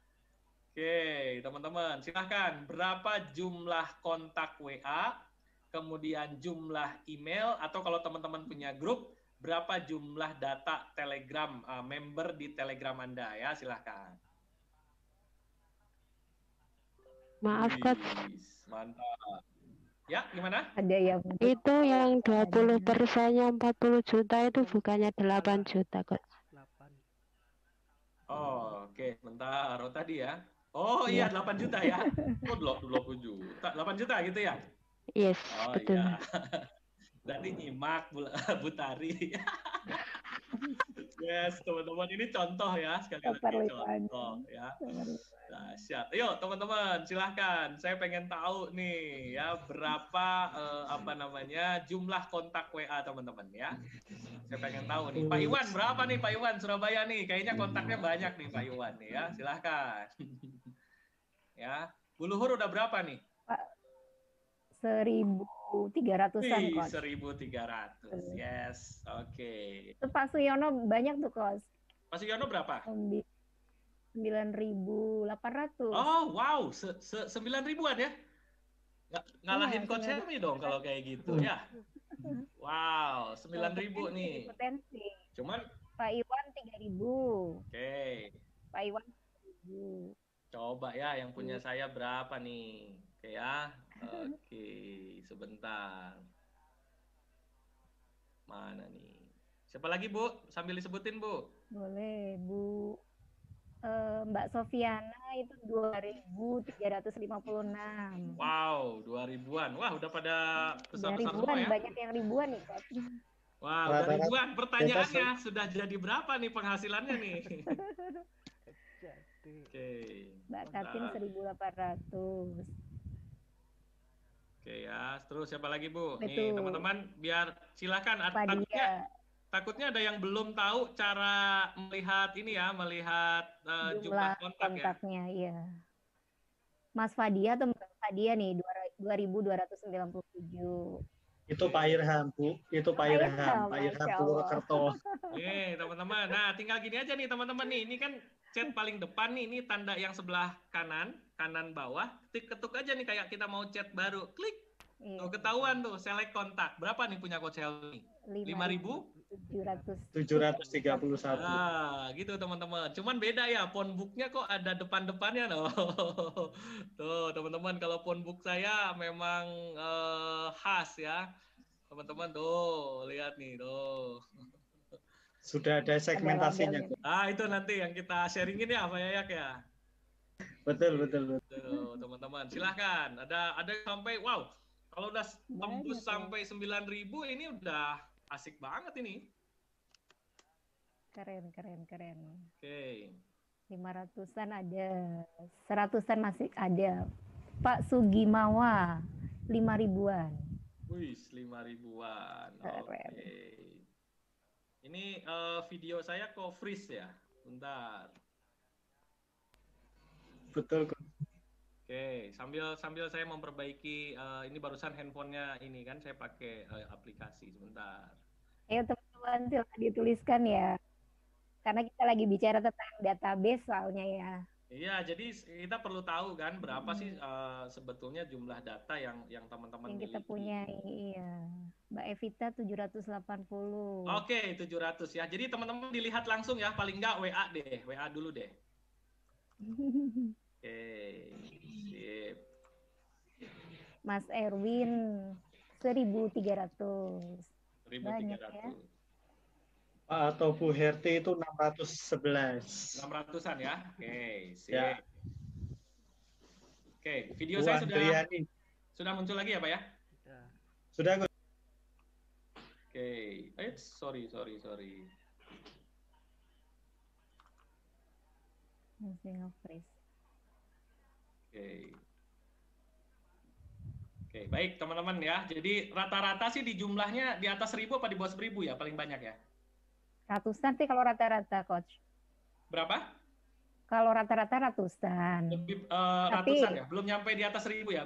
Oke, teman-teman, silahkan berapa jumlah kontak WA, kemudian jumlah email, atau kalau teman-teman punya grup, berapa jumlah data Telegram, member di Telegram Anda ya, silahkan. Maaf, Coach. Mantap. Ya, gimana? Ada yang Itu yang 20%-nya 40 juta itu bukannya 8 juta, Coach. Oh, oke, bentar. Oh, tadi ya. Oh iya, 8 juta ya. Oh, 20 juta. 8 juta gitu ya? Yes, Oh betul. iya. Berarti nyimak Bu Tari. Yes, teman-teman, ini contoh ya, sekali lagi contoh ya. Dahsyat. Yuk teman-teman, silahkan. Saya pengen tahu nih ya berapa jumlah kontak WA teman-teman ya. Saya pengen tahu nih. Pak Iwan berapa nih Pak Iwan Surabaya nih? Kayaknya kontaknya banyak nih Pak Iwan nih ya. Silahkan. Ya. Bu Luhur udah berapa nih? Pak 1.300-an, Coach. 1.300. Yes. Oke. Itu Pak Suyono banyak tuh, Coach. Pak Suyono berapa? 9.800. Oh, wow. 9.000-an ya? Ngalahin Coach Helmi dong kalau kayak gitu ya. Wow, 9.000 nih. Potensi. Cuman Pak Iwan 3.000. Oke. Pak Iwan 3.000. Coba ya yang punya saya berapa nih? Oke ya. Oke, sebentar. Mana nih? Siapa lagi, Bu? Sambil disebutin, Bu. Boleh, Bu. Mbak Sofiana itu 2.356. Wow, 2.000-an. Wah, udah pada besar-besar semua ya. Banyak yang ribuan nih, Coach. Wow, udah ribuan. Pertanyaannya, sudah jadi berapa nih penghasilannya nih? Oke. Mbak Katin 1.800. Oke ya, terus siapa lagi Bu? Betul. Nih teman-teman, biar silakan. Takutnya ada yang belum tahu cara melihat ini ya, melihat jumlah kontaknya ya. Mas Fadia atau Mbak Fadia nih 2.297. Itu Pak Irham, Bu. Itu Pak Irham. Pak Irham Purwokerto. Nih teman-teman, nah tinggal gini aja nih teman-teman nih. Ini kan chat paling depan nih, ini tanda yang sebelah kanan bawah. Ketuk aja nih kayak kita mau chat baru. Klik. Tuh ketahuan tuh, select kontak. Berapa nih punya Coach Helmi? 5.000. 731. Nah, gitu teman-teman. Cuman beda ya, phonebooknya kok ada depan-depannya loh. Tuh teman-teman, kalau phonebook saya memang khas ya. Teman-teman tuh, lihat nih tuh. Sudah ada segmentasinya. Ah, itu nanti yang kita sharingin ya, Pak Yayak ya. Betul, betul, betul. Tuh, teman-teman, silahkan. Ada sampai, wow, kalau udah tembus sampai 9.000 ini udah asik banget ini. Keren. Oke. 500-an ada, 100-an masih ada. Pak Sugimawa, 5.000-an. Wih, 5.000-an. Oke. Ini video saya kok freeze ya? Bentar. Betul. Oke, sambil saya memperbaiki ini barusan handphonenya ini kan saya pakai aplikasi sebentar. Ayo teman-teman silahkan dituliskan ya. Karena kita lagi bicara tentang database soalnya ya. Iya, jadi kita perlu tahu kan berapa sih sebetulnya jumlah data yang teman-teman yang kita miliki. punya. Iya. Mbak Evita 780. Oke, 700 ya. Jadi teman-teman dilihat langsung ya, paling enggak WA deh, WA dulu deh. Oke, sip. Mas Erwin 1.300. 1.300. Banyak ya. Atau Bu Herti itu 611. 600-an ya. Oke, sip. Ya. Oke, video Bu saya Andriani. sudah muncul lagi ya, Pak ya? Sudah. Oke, sorry. Masih nge-freeze. Oke, baik teman-teman ya. Jadi rata-rata sih di jumlahnya di atas 1.000 apa di bawah 1.000 ya paling banyak ya? Ratusan sih kalau rata-rata, Coach. Berapa? Kalau rata-rata ratusan. Lebih Tapi, ratusan ya? Belum nyampe di atas 1.000 ya?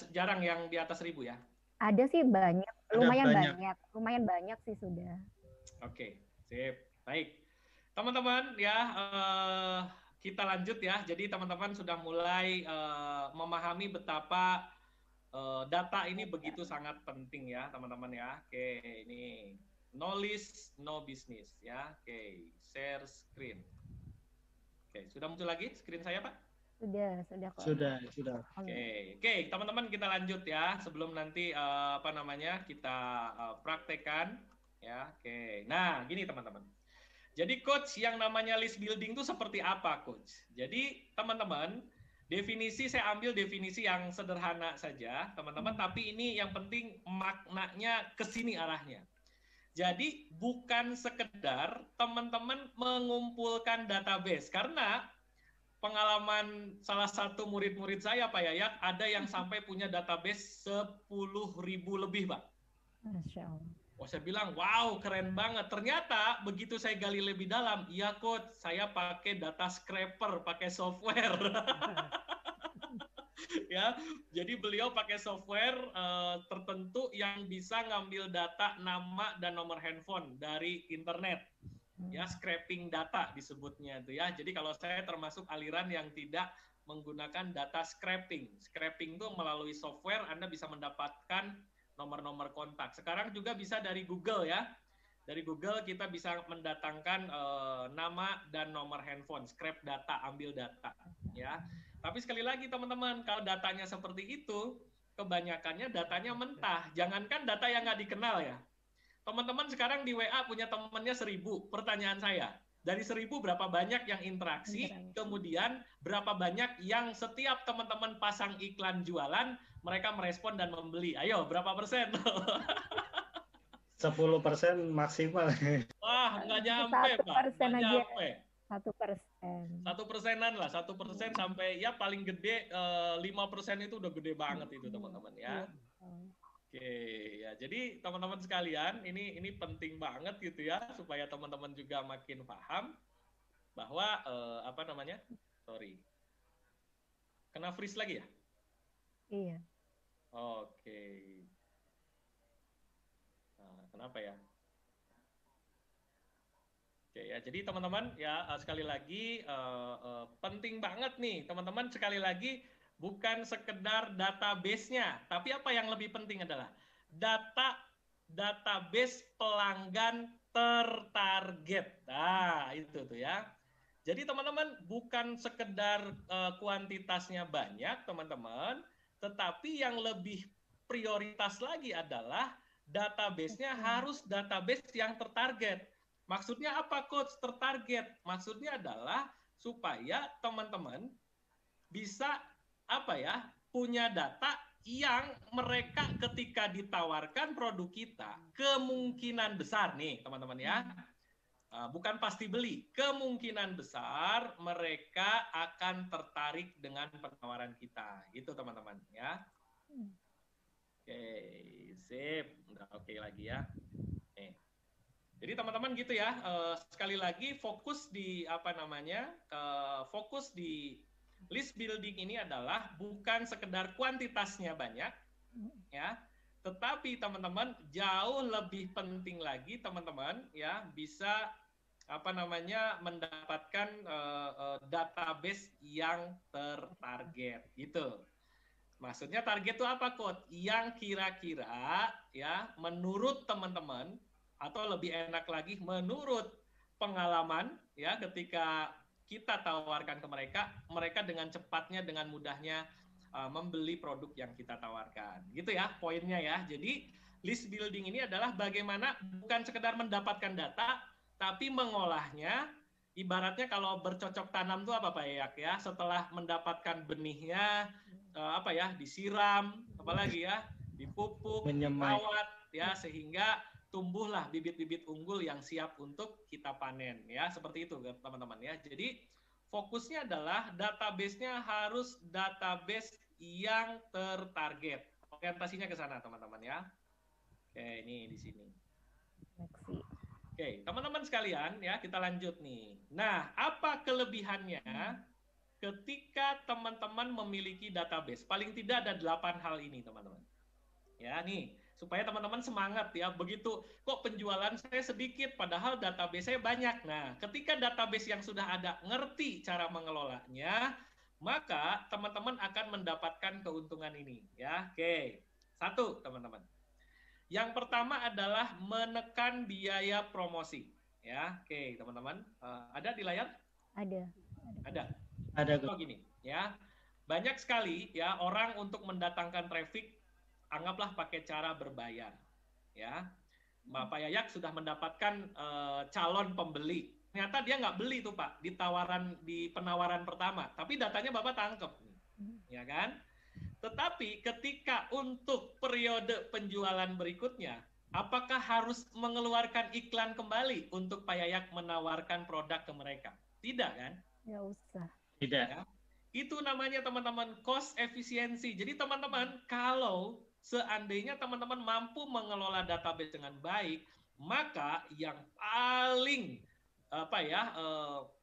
Jarang yang di atas 1.000 ya? Ada sih banyak. Lumayan banyak. banyak. Lumayan banyak sih sudah. Oke, sip. Baik. Teman-teman ya, kita lanjut ya. Jadi teman-teman sudah mulai memahami betapa data ini begitu sangat penting ya, teman-teman ya. Oke, ini knowledge, no business ya. Oke, share screen. Oke, sudah muncul lagi screen saya, Pak? Sudah kok. Sudah. Oke, teman-teman kita lanjut ya. Sebelum nanti kita praktekkan ya. Oke. Nah, gini teman-teman. Jadi coach, yang namanya list building itu seperti apa, coach? Jadi teman-teman, saya ambil definisi yang sederhana saja, teman-teman, tapi ini yang penting maknanya ke sini arahnya. Jadi bukan sekedar teman-teman mengumpulkan database, karena pengalaman salah satu murid-murid saya, Pak Yayak, ada yang sampai punya database 10.000 lebih, Pak. Masya Allah. Oh, saya bilang, wow, keren banget. Ternyata begitu saya gali lebih dalam, iya coach, saya pakai data scraper, pakai software. Ya, jadi beliau pakai software tertentu yang bisa ngambil data nama dan nomor handphone dari internet. Ya, scraping data disebutnya itu ya. Jadi kalau saya termasuk aliran yang tidak menggunakan data scraping. Scraping itu melalui software Anda bisa mendapatkan nomor-nomor kontak. Sekarang juga bisa dari Google ya. Dari Google kita bisa mendatangkan nama dan nomor handphone, scrap data, ambil data ya. Tapi sekali lagi teman-teman, kalau datanya seperti itu, kebanyakannya datanya mentah. Jangankan data yang nggak dikenal ya. Teman-teman sekarang di WA punya temannya 1.000. Pertanyaan saya, dari 1.000 berapa banyak yang interaksi? Kemudian berapa banyak yang setiap teman-teman pasang iklan jualan, mereka merespon dan membeli? Ayo, berapa persen? 10% maksimal. Wah, nggak nyampe, Pak. Nggak nyampe. 1%. 1%-an lah, 1% sampai ya paling gede 5% itu udah gede banget itu teman-teman ya. Oke, ya jadi teman-teman sekalian, ini penting banget gitu ya supaya teman-teman juga makin paham bahwa kena freeze lagi ya? Iya. Oke. Nah, kenapa ya? Oke ya, jadi teman-teman ya sekali lagi penting banget nih teman-teman, sekali lagi bukan sekedar database-nya, tapi apa yang lebih penting adalah database pelanggan tertarget. Nah, itu tuh ya. Jadi teman-teman bukan sekedar kuantitasnya banyak, teman-teman, tetapi yang lebih prioritas lagi adalah database-nya harus database yang tertarget. Maksudnya apa, Coach? Tertarget. Maksudnya adalah supaya teman-teman bisa punya data yang mereka ketika ditawarkan produk kita kemungkinan besar nih, teman-teman ya. Bukan pasti beli, kemungkinan besar mereka akan tertarik dengan penawaran kita. Itu teman-teman ya. Oke, sip. Udah oke lagi ya. Jadi teman-teman gitu ya. Sekali lagi fokus di fokus di list building ini adalah bukan sekedar kuantitasnya banyak ya. Tetapi teman-teman jauh lebih penting lagi teman-teman ya bisa mendapatkan database yang tertarget gitu. Maksudnya target itu apa, Coach? Yang kira-kira ya menurut teman-teman atau lebih enak lagi menurut pengalaman ya ketika kita tawarkan ke mereka, mereka dengan cepatnya dengan mudahnya membeli produk yang kita tawarkan. Gitu ya poinnya ya. Jadi list building ini adalah bagaimana bukan sekedar mendapatkan data, tapi mengolahnya. Ibaratnya kalau bercocok tanam itu apa Pak Yak ya? Setelah mendapatkan benihnya, disiram, apalagi ya, dipupuk, dirawat, ya, sehingga tumbuhlah bibit-bibit unggul yang siap untuk kita panen, ya, seperti itu teman-teman ya. Jadi fokusnya adalah database-nya harus database yang tertarget. Orientasinya ke sana teman-teman ya. Oke, ini di sini. Oke, teman-teman sekalian ya, kita lanjut nih. Nah, apa kelebihannya ketika teman-teman memiliki database? Paling tidak ada 8 hal ini, teman-teman. Ya, nih, supaya teman-teman semangat ya. Begitu, kok penjualan saya sedikit, padahal database saya banyak. Nah, ketika database yang sudah ada, ngerti cara mengelolanya, maka teman-teman akan mendapatkan keuntungan ini. Ya, oke. 1, teman-teman. Yang pertama adalah menekan biaya promosi. Ya, oke, teman-teman. Ada di layar? Ada. Oh, gini, ya. Banyak sekali ya orang untuk mendatangkan traffic anggaplah pakai cara berbayar. Ya. Pak Yayak sudah mendapatkan calon pembeli. Ternyata dia nggak beli tuh, Pak, di penawaran pertama, tapi datanya Bapak tangkep. Ya kan? Tetapi ketika untuk periode penjualan berikutnya, apakah harus mengeluarkan iklan kembali untuk Pak Yayak menawarkan produk ke mereka? Tidak kan? Nggak usah. Tidak. Ya. Itu namanya teman-teman cost efisiensi. Jadi teman-teman kalau seandainya teman-teman mampu mengelola database dengan baik, maka yang paling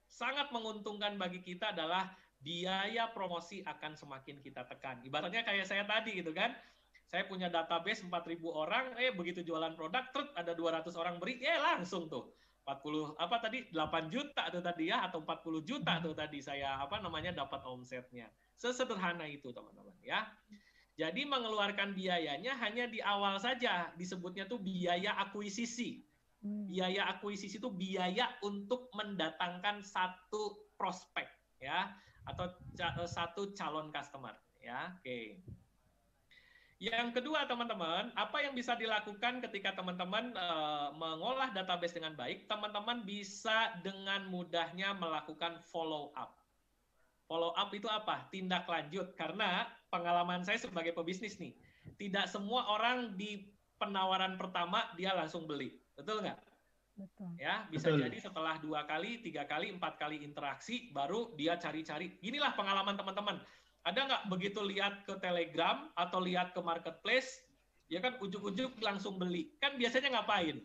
sangat menguntungkan bagi kita adalah biaya promosi akan semakin kita tekan. Ibaratnya kayak saya tadi gitu kan. Saya punya database 4.000 orang, begitu jualan produk, truk ada 200 orang beri, langsung tuh 8 juta tuh tadi ya, atau 40 juta tuh tadi saya dapat omsetnya. Sesederhana itu teman-teman ya. Jadi mengeluarkan biayanya hanya di awal saja, disebutnya tuh biaya akuisisi. Biaya akuisisi itu biaya untuk mendatangkan satu prospek ya, atau satu calon customer ya. Oke. Yang kedua teman-teman, apa yang bisa dilakukan ketika teman-teman mengolah database dengan baik? Teman-teman bisa dengan mudahnya melakukan follow up. Follow up itu apa? Tindak lanjut. Karena pengalaman saya sebagai pebisnis nih, tidak semua orang di penawaran pertama dia langsung beli. Betul nggak? Betul. Ya, bisa jadi setelah 2 kali, 3 kali, 4 kali interaksi, baru dia cari-cari. Inilah pengalaman teman-teman. Ada nggak begitu lihat ke Telegram atau lihat ke marketplace, ya kan ujuk-ujuk langsung beli. Kan biasanya ngapain?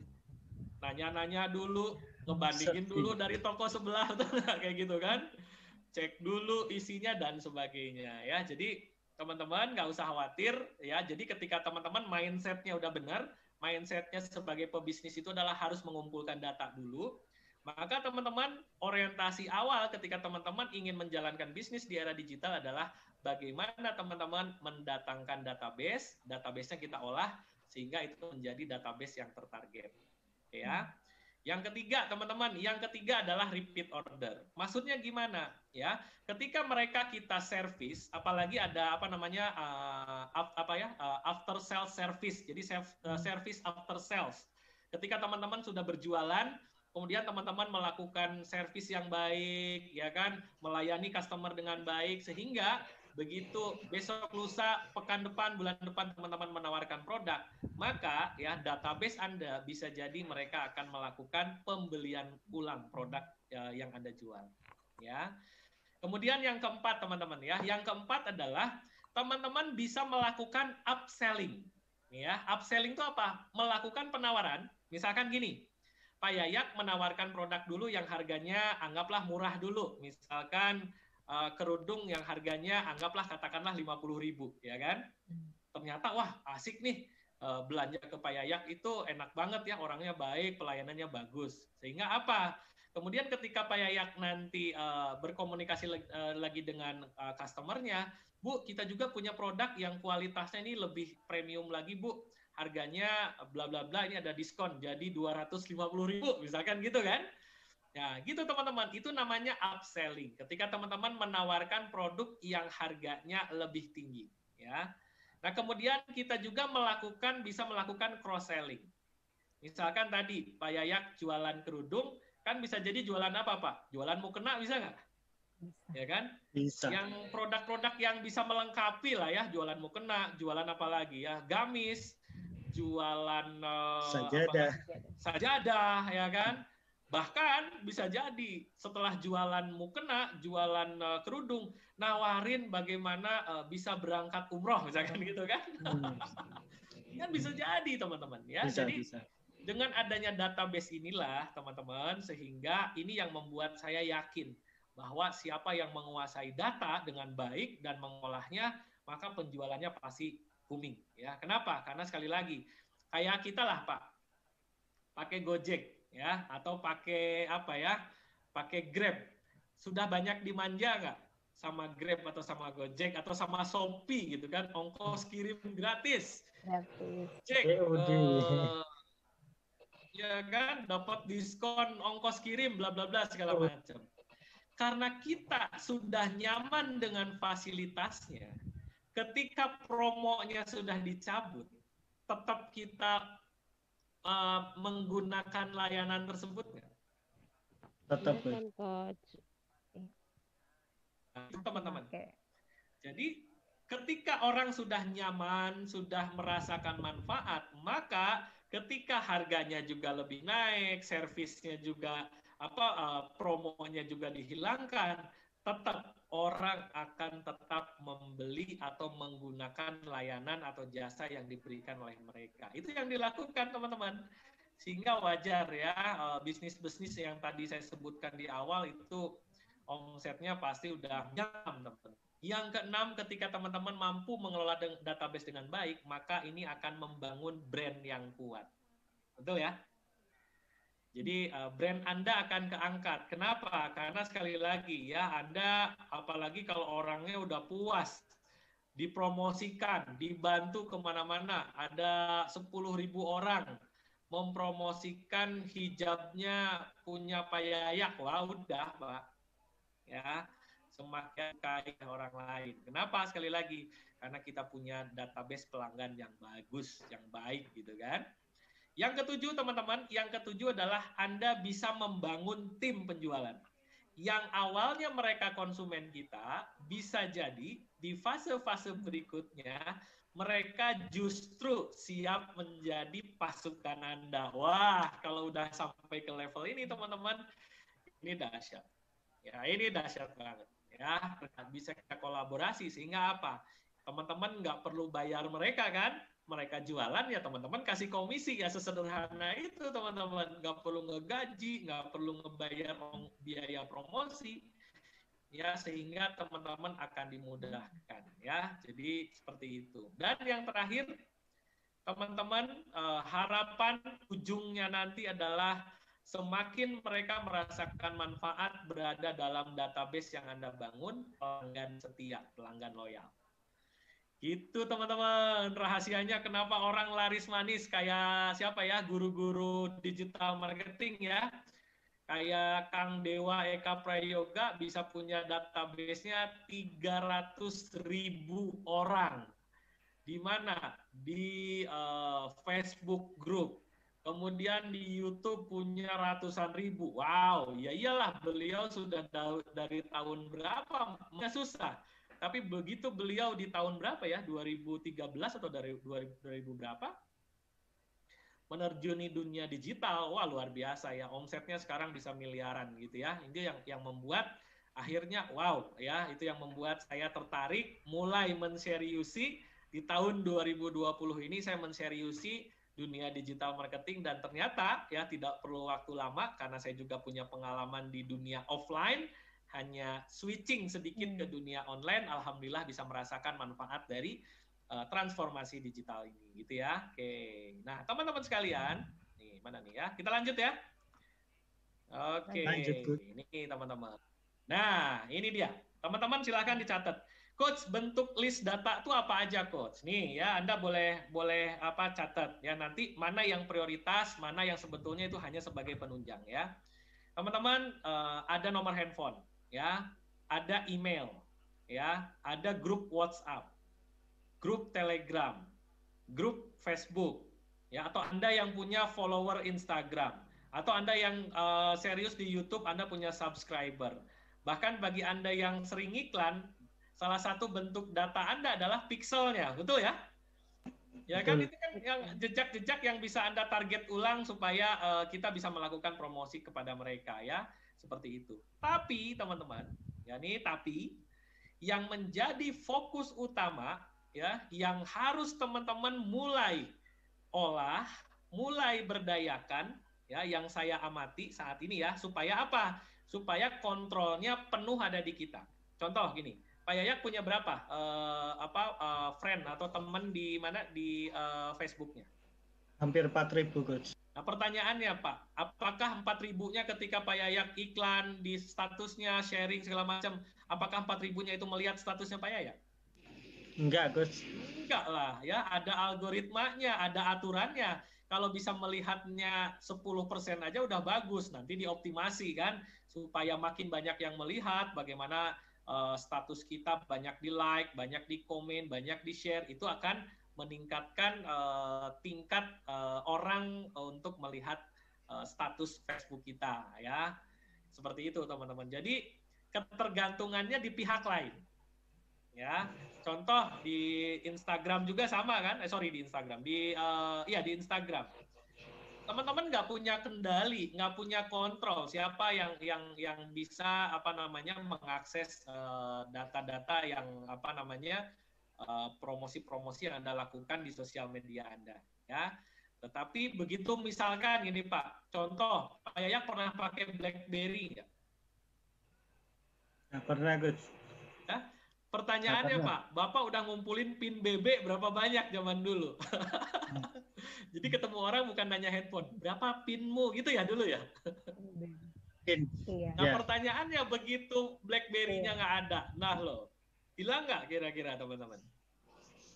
Nanya-nanya dulu, ngebandingin dulu dari toko sebelah, kayak gitu kan. Cek dulu isinya dan sebagainya ya. Jadi teman-teman nggak usah khawatir ya. Jadi ketika teman-teman mindset-nya udah benar, mindset-nya sebagai pebisnis itu adalah harus mengumpulkan data dulu. Maka teman-teman, orientasi awal ketika teman-teman ingin menjalankan bisnis di era digital adalah bagaimana teman-teman mendatangkan database-nya kita olah sehingga itu menjadi database yang tertarget. Ya. Yang ketiga, teman-teman, yang ketiga adalah repeat order. Maksudnya gimana? Ya, ketika mereka kita servis, apalagi ada apa namanya after sales service. Jadi service after sales. Ketika teman-teman sudah berjualan, kemudian teman-teman melakukan servis yang baik, ya kan, melayani customer dengan baik, sehingga begitu besok, lusa, pekan depan, bulan depan teman-teman menawarkan produk, maka ya database Anda bisa jadi mereka akan melakukan pembelian ulang produk yang Anda jual. Ya. Kemudian yang keempat, teman-teman ya, yang keempat adalah teman-teman bisa melakukan upselling. Ya, upselling itu apa? Melakukan penawaran. Misalkan gini, Pak Yayak menawarkan produk dulu yang harganya anggaplah murah dulu. Misalkan kerudung yang harganya anggaplah katakanlah 50.000, ya kan? Ternyata wah asik nih, belanja ke Pak Yayak itu enak banget ya, orangnya baik, pelayanannya bagus. Sehingga apa? Kemudian ketika Pak Yayak nanti berkomunikasi lagi dengan customernya, Bu, kita juga punya produk yang kualitasnya ini lebih premium lagi, Bu. Harganya bla bla bla, ini ada diskon jadi 250.000 misalkan gitu kan. Ya, gitu teman-teman. Itu namanya upselling. Ketika teman-teman menawarkan produk yang harganya lebih tinggi, ya. Nah, kemudian kita juga bisa melakukan cross selling. Misalkan tadi Pak Yayak jualan kerudung, kan bisa jadi jualan apa, Pak? Jualan mukena bisa nggak? Ya kan? Bisa. Yang produk-produk yang bisa melengkapi lah ya, jualan mukena, jualan apa lagi ya? Gamis, jualan sajadah, ya kan? Bahkan bisa jadi setelah jualan mukena, jualan kerudung, nawarin bagaimana bisa berangkat umroh, misalkan gitu kan? Kan bisa jadi teman-teman ya. Jadi dengan adanya database inilah teman-teman, sehingga ini yang membuat saya yakin bahwa siapa yang menguasai data dengan baik dan mengolahnya, maka penjualannya pasti booming. Ya, kenapa? Karena sekali lagi kayak kita lah Pak, pakai Gojek. Ya, atau pakai apa ya, pakai Grab, sudah banyak dimanja nggak sama Grab atau sama Gojek atau sama Shopee gitu kan, ongkos kirim gratis, cek ya kan, dapat diskon ongkos kirim bla bla bla segala macam. Karena kita sudah nyaman dengan fasilitasnya, ketika promonya sudah dicabut, tetap kita menggunakan layanan tersebut nggak? Tetap. Nah, itu teman-teman. Jadi ketika orang sudah nyaman, sudah merasakan manfaat, maka ketika harganya juga lebih naik, servisnya juga promonya juga dihilangkan, tetap orang akan tetap membeli atau menggunakan layanan atau jasa yang diberikan oleh mereka. Itu yang dilakukan teman-teman. Sehingga wajar ya, bisnis-bisnis yang tadi saya sebutkan di awal itu omsetnya pasti udah nyam, teman-teman. Yang keenam, ketika teman-teman mampu mengelola database dengan baik, maka ini akan membangun brand yang kuat. Betul ya? Jadi brand Anda akan keangkat. Kenapa? Karena sekali lagi ya, Anda apalagi kalau orangnya udah puas, dipromosikan, dibantu kemana-mana, ada 10.000 orang mempromosikan hijabnya punya Pak Yayak, wah udah Pak. Ya, semakin kaya orang lain. Kenapa? Sekali lagi, karena kita punya database pelanggan yang bagus, yang baik gitu kan. Yang ketujuh teman-teman, yang ketujuh adalah Anda bisa membangun tim penjualan. Yang awalnya mereka konsumen kita, bisa jadi di fase-fase berikutnya mereka justru siap menjadi pasukan Anda. Wah, kalau udah sampai ke level ini teman-teman, ini dahsyat. Ya, ini dahsyat banget. Ya, bisa kita kolaborasi sehingga apa? Teman-teman nggak perlu bayar mereka kan? Mereka jualan ya teman-teman kasih komisi, ya sesederhana itu teman-teman. Nggak perlu ngegaji, nggak perlu ngebayar biaya promosi, ya sehingga teman-teman akan dimudahkan ya. Jadi seperti itu. Dan yang terakhir teman-teman, harapan ujungnya nanti adalah semakin mereka merasakan manfaat berada dalam database yang Anda bangun, pelanggan setia, pelanggan loyal. Gitu teman-teman, rahasianya kenapa orang laris manis kayak siapa ya, guru-guru digital marketing ya, kayak Kang Dewa Eka Prayoga bisa punya database-nya 300.000 orang. Di mana? Di Facebook group. Kemudian di YouTube punya ratusan ribu. Wow, ya iyalah beliau sudah dari tahun berapa? Nggak susah. Tapi begitu beliau di tahun berapa ya? 2013 atau dari 2000 berapa? Menerjuni dunia digital, wah luar biasa ya, omsetnya sekarang bisa miliaran gitu ya. Ini yang membuat akhirnya wow ya, itu yang membuat saya tertarik mulai menseriusi di tahun 2020 ini. Saya menseriusi dunia digital marketing dan ternyata ya tidak perlu waktu lama karena saya juga punya pengalaman di dunia offline, hanya switching sedikit ke dunia online, alhamdulillah bisa merasakan manfaat dari transformasi digital ini gitu ya. Oke. Nah, teman-teman sekalian, nih mana nih ya? Kita lanjut ya. Oke. Lanjut, ini teman-teman. Nah, ini dia. Teman-teman silahkan dicatat. Coach, bentuk list data itu apa aja, Coach? Nih ya, Anda boleh apa catat ya, nanti mana yang prioritas, mana yang sebetulnya itu hanya sebagai penunjang ya. Teman-teman, ada nomor handphone ya, ada email ya, ada grup WhatsApp, grup Telegram, grup Facebook, ya, atau Anda yang punya follower Instagram, atau Anda yang serius di YouTube, Anda punya subscriber. Bahkan bagi Anda yang sering iklan, salah satu bentuk data Anda adalah pixelnya, betul ya? Ya kan, itu kan yang jejak-jejak yang bisa Anda target ulang supaya kita bisa melakukan promosi kepada mereka ya, seperti itu. Tapi teman-teman, ya nih tapi yang menjadi fokus utama ya, yang harus teman-teman mulai olah, mulai berdayakan ya, yang saya amati saat ini ya, supaya apa? Supaya kontrolnya penuh ada di kita. Contoh gini, Pak Yayak punya berapa friend atau teman di mana di Facebooknya? Hampir 4.000, Coach. Nah, pertanyaannya Pak, apakah 4.000-nya ketika Pak Yayak iklan di statusnya, sharing segala macam, apakah 4.000-nya itu melihat statusnya Pak Yayak? Enggak, Coach. Enggak lah, ya ada algoritmanya, ada aturannya. Kalau bisa melihatnya 10% aja udah bagus, nanti dioptimasi kan, supaya makin banyak yang melihat, bagaimana status kita banyak di like, banyak di komen, banyak di share, itu akan meningkatkan tingkat orang untuk melihat status Facebook kita ya. Seperti itu teman-teman. Jadi ketergantungannya di pihak lain. Ya. Contoh di Instagram juga sama kan? Di Instagram. Di Instagram. Teman-teman nggak punya kendali, nggak punya kontrol siapa yang bisa mengakses data-data yang promosi-promosi yang Anda lakukan di sosial media Anda ya. Tetapi begitu misalkan ini Pak, contoh Pak Yayak pernah pakai BlackBerry nggak? Nggak pernah, Coach. Ya? Pertanyaannya Pak, Bapak udah ngumpulin pin BB berapa banyak zaman dulu? Jadi ketemu orang bukan nanya handphone, berapa pinmu gitu ya dulu ya? Pin. Nah pertanyaannya begitu BlackBerry-nya nggak ada, nah loh, hilang nggak kira-kira teman-teman?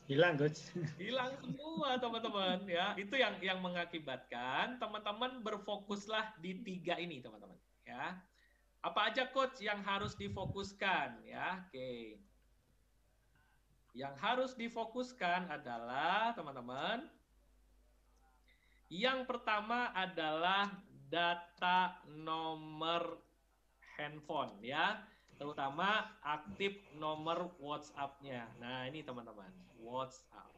Hilang, Coach. Hilang semua teman-teman ya. Itu yang mengakibatkan teman-teman berfokuslah di 3 ini teman-teman ya. Apa aja Coach yang harus difokuskan ya? Oke. Yang harus difokuskan adalah teman-teman, yang pertama adalah data nomor handphone ya, terutama aktif nomor WhatsApp-nya. Nah ini teman-teman, WhatsApp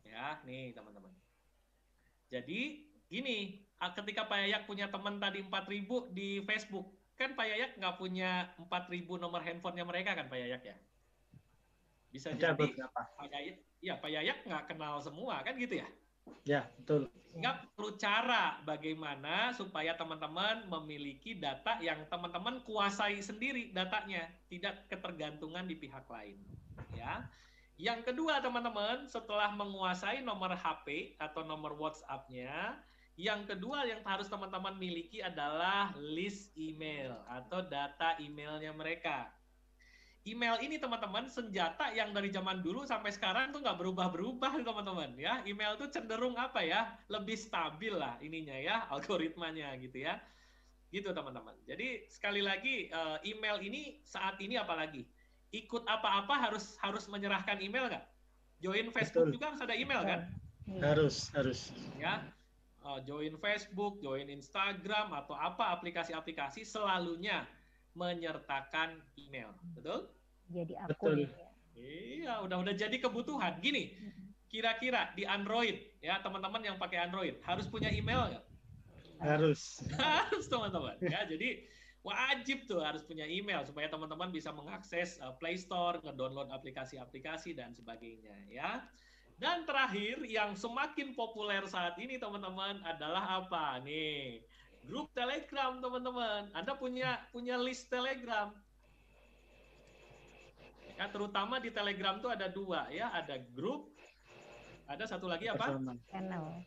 ya, nih teman-teman. Jadi gini, ketika Pak Yayak punya teman tadi 4.000 di Facebook, kan Pak Yayak nggak punya 4.000 nomor handphonenya mereka kan Pak Yayak ya? Bisa jadi Pak Yayak nggak kenal semua kan gitu ya? Ya, betul. Nggak perlu cara bagaimana supaya teman-teman memiliki data yang teman-teman kuasai sendiri datanya, tidak ketergantungan di pihak lain. Ya. Yang kedua teman-teman, setelah menguasai nomor HP atau nomor WhatsApp-nya, yang kedua yang harus teman-teman miliki adalah list email atau data emailnya mereka. email ini teman-teman senjata yang dari zaman dulu sampai sekarang tuh nggak berubah-berubah teman-teman ya. Email tuh cenderung apa ya, lebih stabil lah ininya ya, algoritmanya gitu ya. Gitu teman-teman. Jadi sekali lagi email ini saat ini apalagi ikut apa-apa harus menyerahkan email nggak? Join Facebook juga harus ada email kan? Harus. Ya, join Facebook, join Instagram atau apa aplikasi-aplikasi selalunya menyertakan email, betul? Jadi akun. Iya, udah jadi kebutuhan. Gini, kira-kira di Android ya teman-teman yang pakai Android harus punya email nggak? Harus teman-teman ya. Jadi wajib tuh harus punya email supaya teman-teman bisa mengakses Play Store, ngedownload aplikasi-aplikasi dan sebagainya ya. Dan terakhir yang semakin populer saat ini teman-teman adalah apa nih? Grup Telegram teman-teman. Anda punya list Telegram. Ya, terutama di Telegram tuh ada 2 ya, ada grup, ada satu lagi apa? Channel.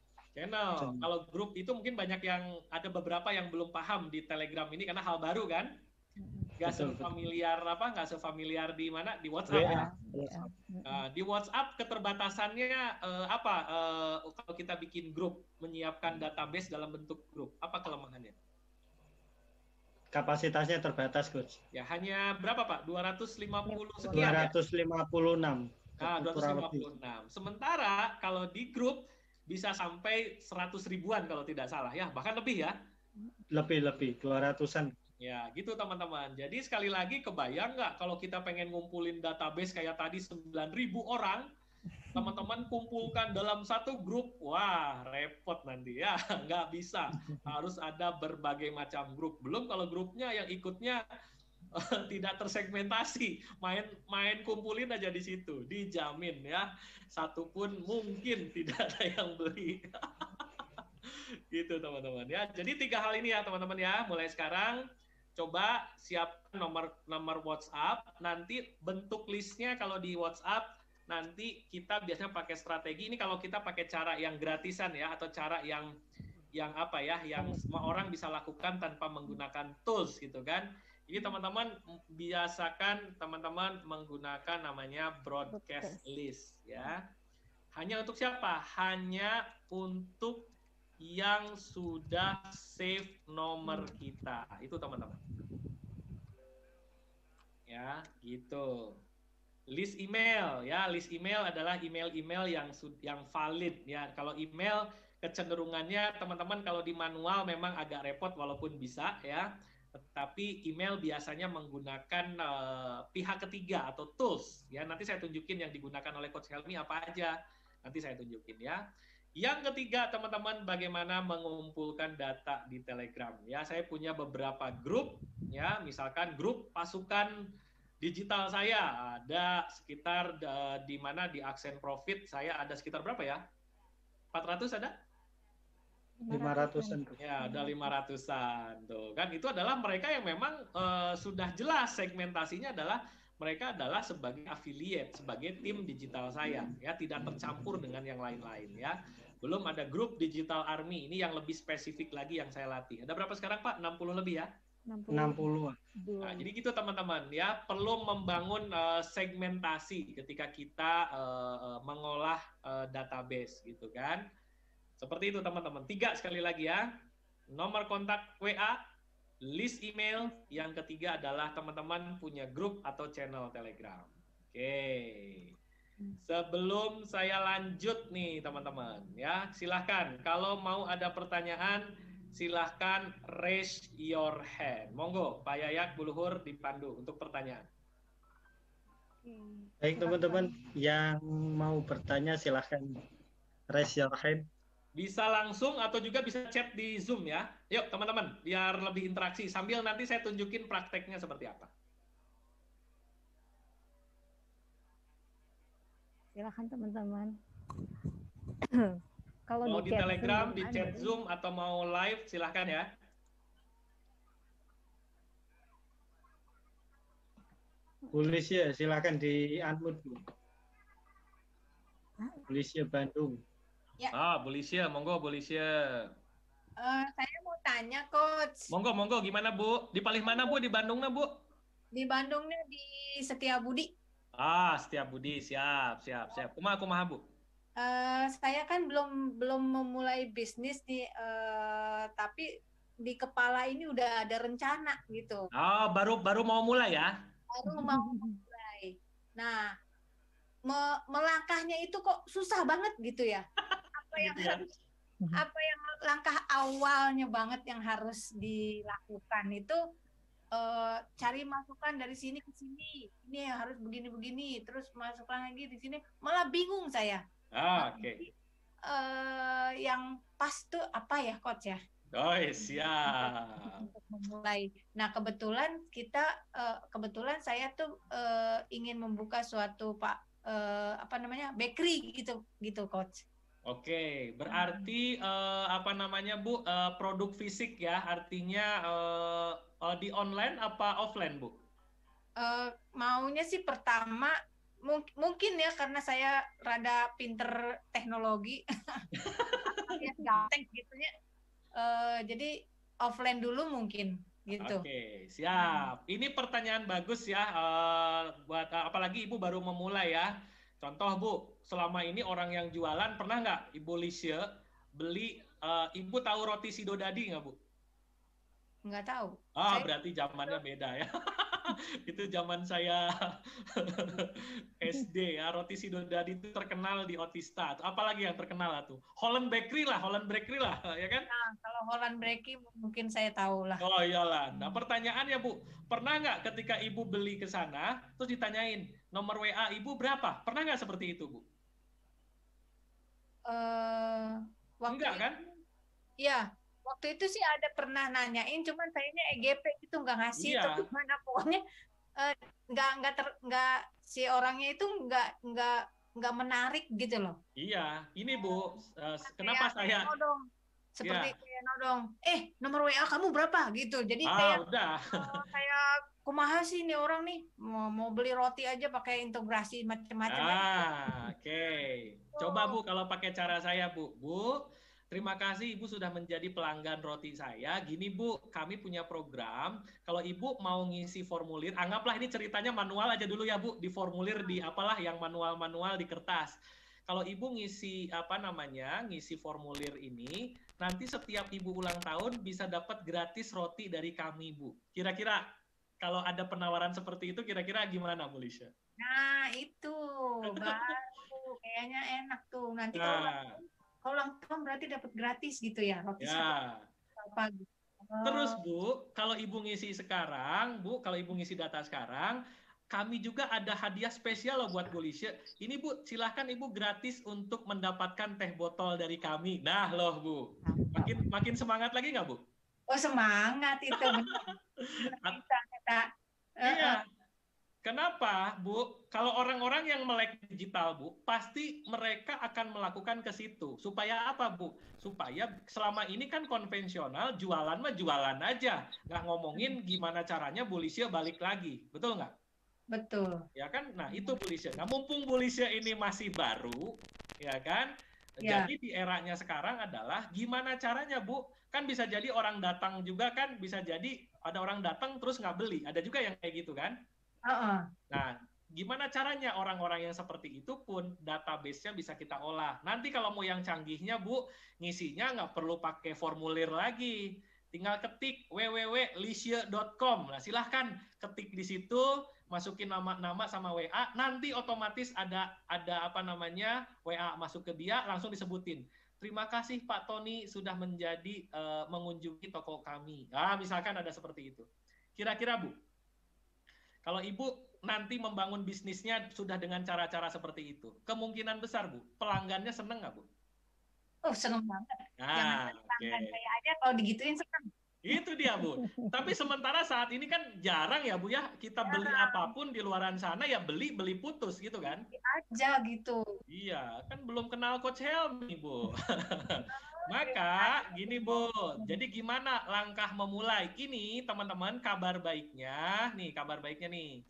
Kalau grup itu mungkin banyak yang ada beberapa yang belum paham di Telegram ini karena hal baru kan. Nggak sefamiliar di mana, di WhatsApp ya. Di WhatsApp keterbatasannya apa? Kalau kita bikin grup, menyiapkan database dalam bentuk grup, apa kelemahannya? Kapasitasnya terbatas, Coach. Ya hanya berapa Pak? 250 sekian 256. Ya? 256. Sementara kalau di grup bisa sampai 100 ribuan kalau tidak salah ya, bahkan lebih ya. Lebih 200-an. Ya, gitu teman-teman. Jadi sekali lagi kebayang nggak kalau kita pengen ngumpulin database kayak tadi 9.000 orang, teman-teman kumpulkan dalam satu grup, wah repot nanti ya, nggak bisa. Harus ada berbagai macam grup. Belum kalau grupnya yang ikutnya tidak tersegmentasi, main kumpulin aja di situ, dijamin ya, satu pun mungkin tidak ada yang beli. Gitu teman-teman ya. Jadi 3 hal ini ya teman-teman ya, mulai sekarang coba siapkan nomor WhatsApp, nanti bentuk listnya kalau di WhatsApp, nanti kita biasanya pakai strategi ini kalau kita pakai cara yang gratisan ya, atau cara yang apa ya, yang semua orang bisa lakukan tanpa menggunakan tools gitu kan. Jadi teman-teman biasakan teman-teman menggunakan namanya broadcast list ya. Hanya untuk siapa? Hanya untuk yang sudah save nomor kita. Itu teman-teman. Ya, gitu. List email ya, list email adalah email-email yang valid ya. Kalau email kecenderungannya teman-teman kalau di manual memang agak repot walaupun bisa ya. Tetapi email biasanya menggunakan pihak ketiga atau tools ya. Nanti saya tunjukin yang digunakan oleh Coach Helmi apa aja. Nanti saya tunjukin ya. Yang ketiga, teman-teman, bagaimana mengumpulkan data di Telegram. Ya, saya punya beberapa grup, ya, misalkan grup pasukan digital saya ada sekitar di mana di Accent Profit saya ada sekitar berapa ya? 400 ada? 500-an. Ya, ada 500-an tuh. Kan itu adalah mereka yang memang sudah jelas segmentasinya adalah mereka adalah sebagai affiliate, sebagai tim digital saya, ya, tidak tercampur dengan yang lain-lain ya. Belum ada grup Digital Army, ini yang lebih spesifik lagi yang saya latih. Ada berapa sekarang Pak? 60 lebih ya? 60. Nah, jadi gitu teman-teman ya, perlu membangun segmentasi ketika kita mengolah database gitu kan. Seperti itu teman-teman. 3 sekali lagi ya. Nomor kontak WA, list email, yang ketiga adalah teman-teman punya grup atau channel Telegram. Oke. Sebelum saya lanjut nih teman-teman ya, silahkan kalau mau ada pertanyaan silahkan raise your hand. Monggo Pak Yayak, Bu Luhur dipandu untuk pertanyaan. Baik teman-teman yang mau bertanya silahkan raise your hand. Bisa langsung atau juga bisa chat di Zoom ya. Yuk teman-teman, biar lebih interaksi. Sambil nanti saya tunjukin prakteknya seperti apa. Silakan teman-teman. Kalau mau di Telegram, di chat Zoom, atau mau live, silahkan ya. Polisi silahkan di unmute. Polisi Bandung. Ya. Bu Lisya, monggo Bu Lisya. Saya mau tanya, Coach. Monggo, gimana Bu? Di paling mana Bu? Di Bandung Bu? Di Bandungnya di Setiabudi. Ah, Setiabudi, siap. Kumaha, Bu? Saya kan belum memulai bisnis nih, tapi di kepala ini udah ada rencana gitu. Oh, baru mau mulai ya? Baru mau memulai. Nah, melangkahnya itu kok susah banget gitu ya. Gitu ya. Apa yang langkah awalnya banget yang harus dilakukan itu cari masukan dari sini ke sini. Ini harus begini-begini, terus masukan lagi di sini. Malah bingung saya. Oke. Yang pas tuh apa ya, Coach ya? Oh, siap. Untuk memulai. Nah, kebetulan saya tuh ingin membuka suatu bakery gitu, Coach. Oke, berarti Bu, produk fisik ya, artinya di online apa offline, Bu? Maunya sih pertama mungkin ya, karena saya rada pinter teknologi, alias gaptek gitu ya. Jadi offline dulu mungkin gitu. Oke, siap. Ini pertanyaan bagus ya, buat apalagi Ibu baru memulai ya. Contoh Bu, selama ini orang yang jualan pernah nggak Ibu Lisha beli, Ibu tahu roti Sidodadi nggak Bu? Nggak tahu. Berarti zamannya beda ya. Itu zaman saya SD ya, roti Sidodadi itu terkenal di Otista. Apalagi yang terkenal tuh? Holland Bakery lah, ya kan? Nah, kalau Holland Bakery mungkin saya tahu lah. Oh iyalah. Nah pertanyaannya Bu, pernah nggak ketika Ibu beli ke sana, terus ditanyain nomor WA Ibu berapa? Pernah nggak seperti itu Bu? Enggak kan? Iya. Waktu itu sih ada pernah nanyain, cuman sayanya EGP itu nggak ngasih. Iya. Tapi mana pokoknya nggak si orangnya itu nggak menarik gitu loh. Iya, ini Bu, kenapa saya nodong, seperti kayak nodong, nomor WA kamu berapa gitu. Jadi udah. kayak kumaha sih nih orang nih mau beli roti aja pakai integrasi macam-macam. Oke. Coba Bu kalau pakai cara saya Bu. Terima kasih Ibu sudah menjadi pelanggan roti saya. Gini Bu, kami punya program. Kalau Ibu mau ngisi formulir, anggaplah ini ceritanya manual aja dulu ya Bu, di formulir di apalah yang manual-manual di kertas. Kalau Ibu ngisi ngisi formulir ini, nanti setiap Ibu ulang tahun bisa dapat gratis roti dari kami Bu. Kira-kira kalau ada penawaran seperti itu, kira-kira gimana Bu Lisha? Nah itu baru kayaknya enak tuh. Nanti kalau ulang tahun berarti dapat gratis gitu ya roti apa gitu. Terus Bu, kalau Ibu ngisi sekarang, Bu, kalau Ibu ngisi data sekarang, kami juga ada hadiah spesial loh buat Bu Lisha. Ini Bu, silahkan Ibu gratis untuk mendapatkan teh botol dari kami. Nah loh Bu, makin semangat lagi nggak Bu? Oh semangat itu. Iya. Kenapa, Bu? Kalau orang-orang yang melek digital, Bu, pasti mereka akan melakukan ke situ. Supaya apa, Bu? Supaya selama ini kan konvensional, jualan mah jualan aja. Nggak ngomongin gimana caranya Bu Lisha balik lagi. Betul nggak? Betul. Ya kan? Nah, itu Bu Lisha. Nah, mumpung Bu Lisha ini masih baru, ya kan? Ya. Jadi di eranya sekarang adalah gimana caranya, Bu? Kan bisa jadi orang datang juga kan, bisa jadi ada orang datang terus nggak beli. Ada juga yang kayak gitu kan? Nah, gimana caranya orang-orang yang seperti itu pun database-nya bisa kita olah. Nanti kalau mau yang canggihnya, Bu, ngisinya nggak perlu pakai formulir lagi. Tinggal ketik www.lisha.com. Nah, silahkan ketik di situ, masukin nama-nama sama WA, nanti otomatis ada WA masuk ke dia, langsung disebutin. Terima kasih Pak Tony sudah menjadi mengunjungi toko kami. Nah, misalkan ada seperti itu. Kira-kira, Bu, kalau Ibu nanti membangun bisnisnya sudah dengan cara-cara seperti itu, kemungkinan besar, Bu, pelanggannya seneng nggak, Bu? Oh, seneng banget. Jangan pelanggan saya aja kalau digituin seneng. Itu dia, Bu. Tapi sementara saat ini kan jarang ya, Bu, ya. Kita beli apapun di luaran sana, ya beli putus gitu kan? Aja gitu. Iya, kan belum kenal Coach Helmi, Bu. Maka gini Bu, jadi gimana langkah memulai? Ini teman-teman kabar baiknya nih.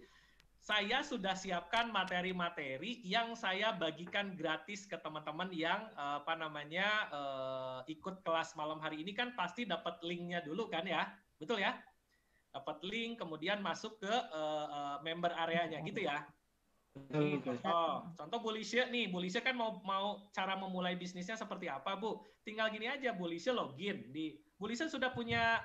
Saya sudah siapkan materi-materi yang saya bagikan gratis ke teman-teman yang ikut kelas malam hari ini kan pasti dapat linknya dulu kan ya, betul ya? dapat link, kemudian masuk ke member areanya gitu ya. Ini contoh Bu Lisha nih, Bu Lisha kan mau cara memulai bisnisnya seperti apa Bu? Tinggal gini aja, Bu Lisha login di, Bu Lisha sudah punya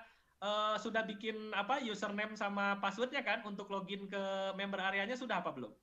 sudah bikin apa username sama passwordnya kan untuk login ke member areanya, sudah apa belum?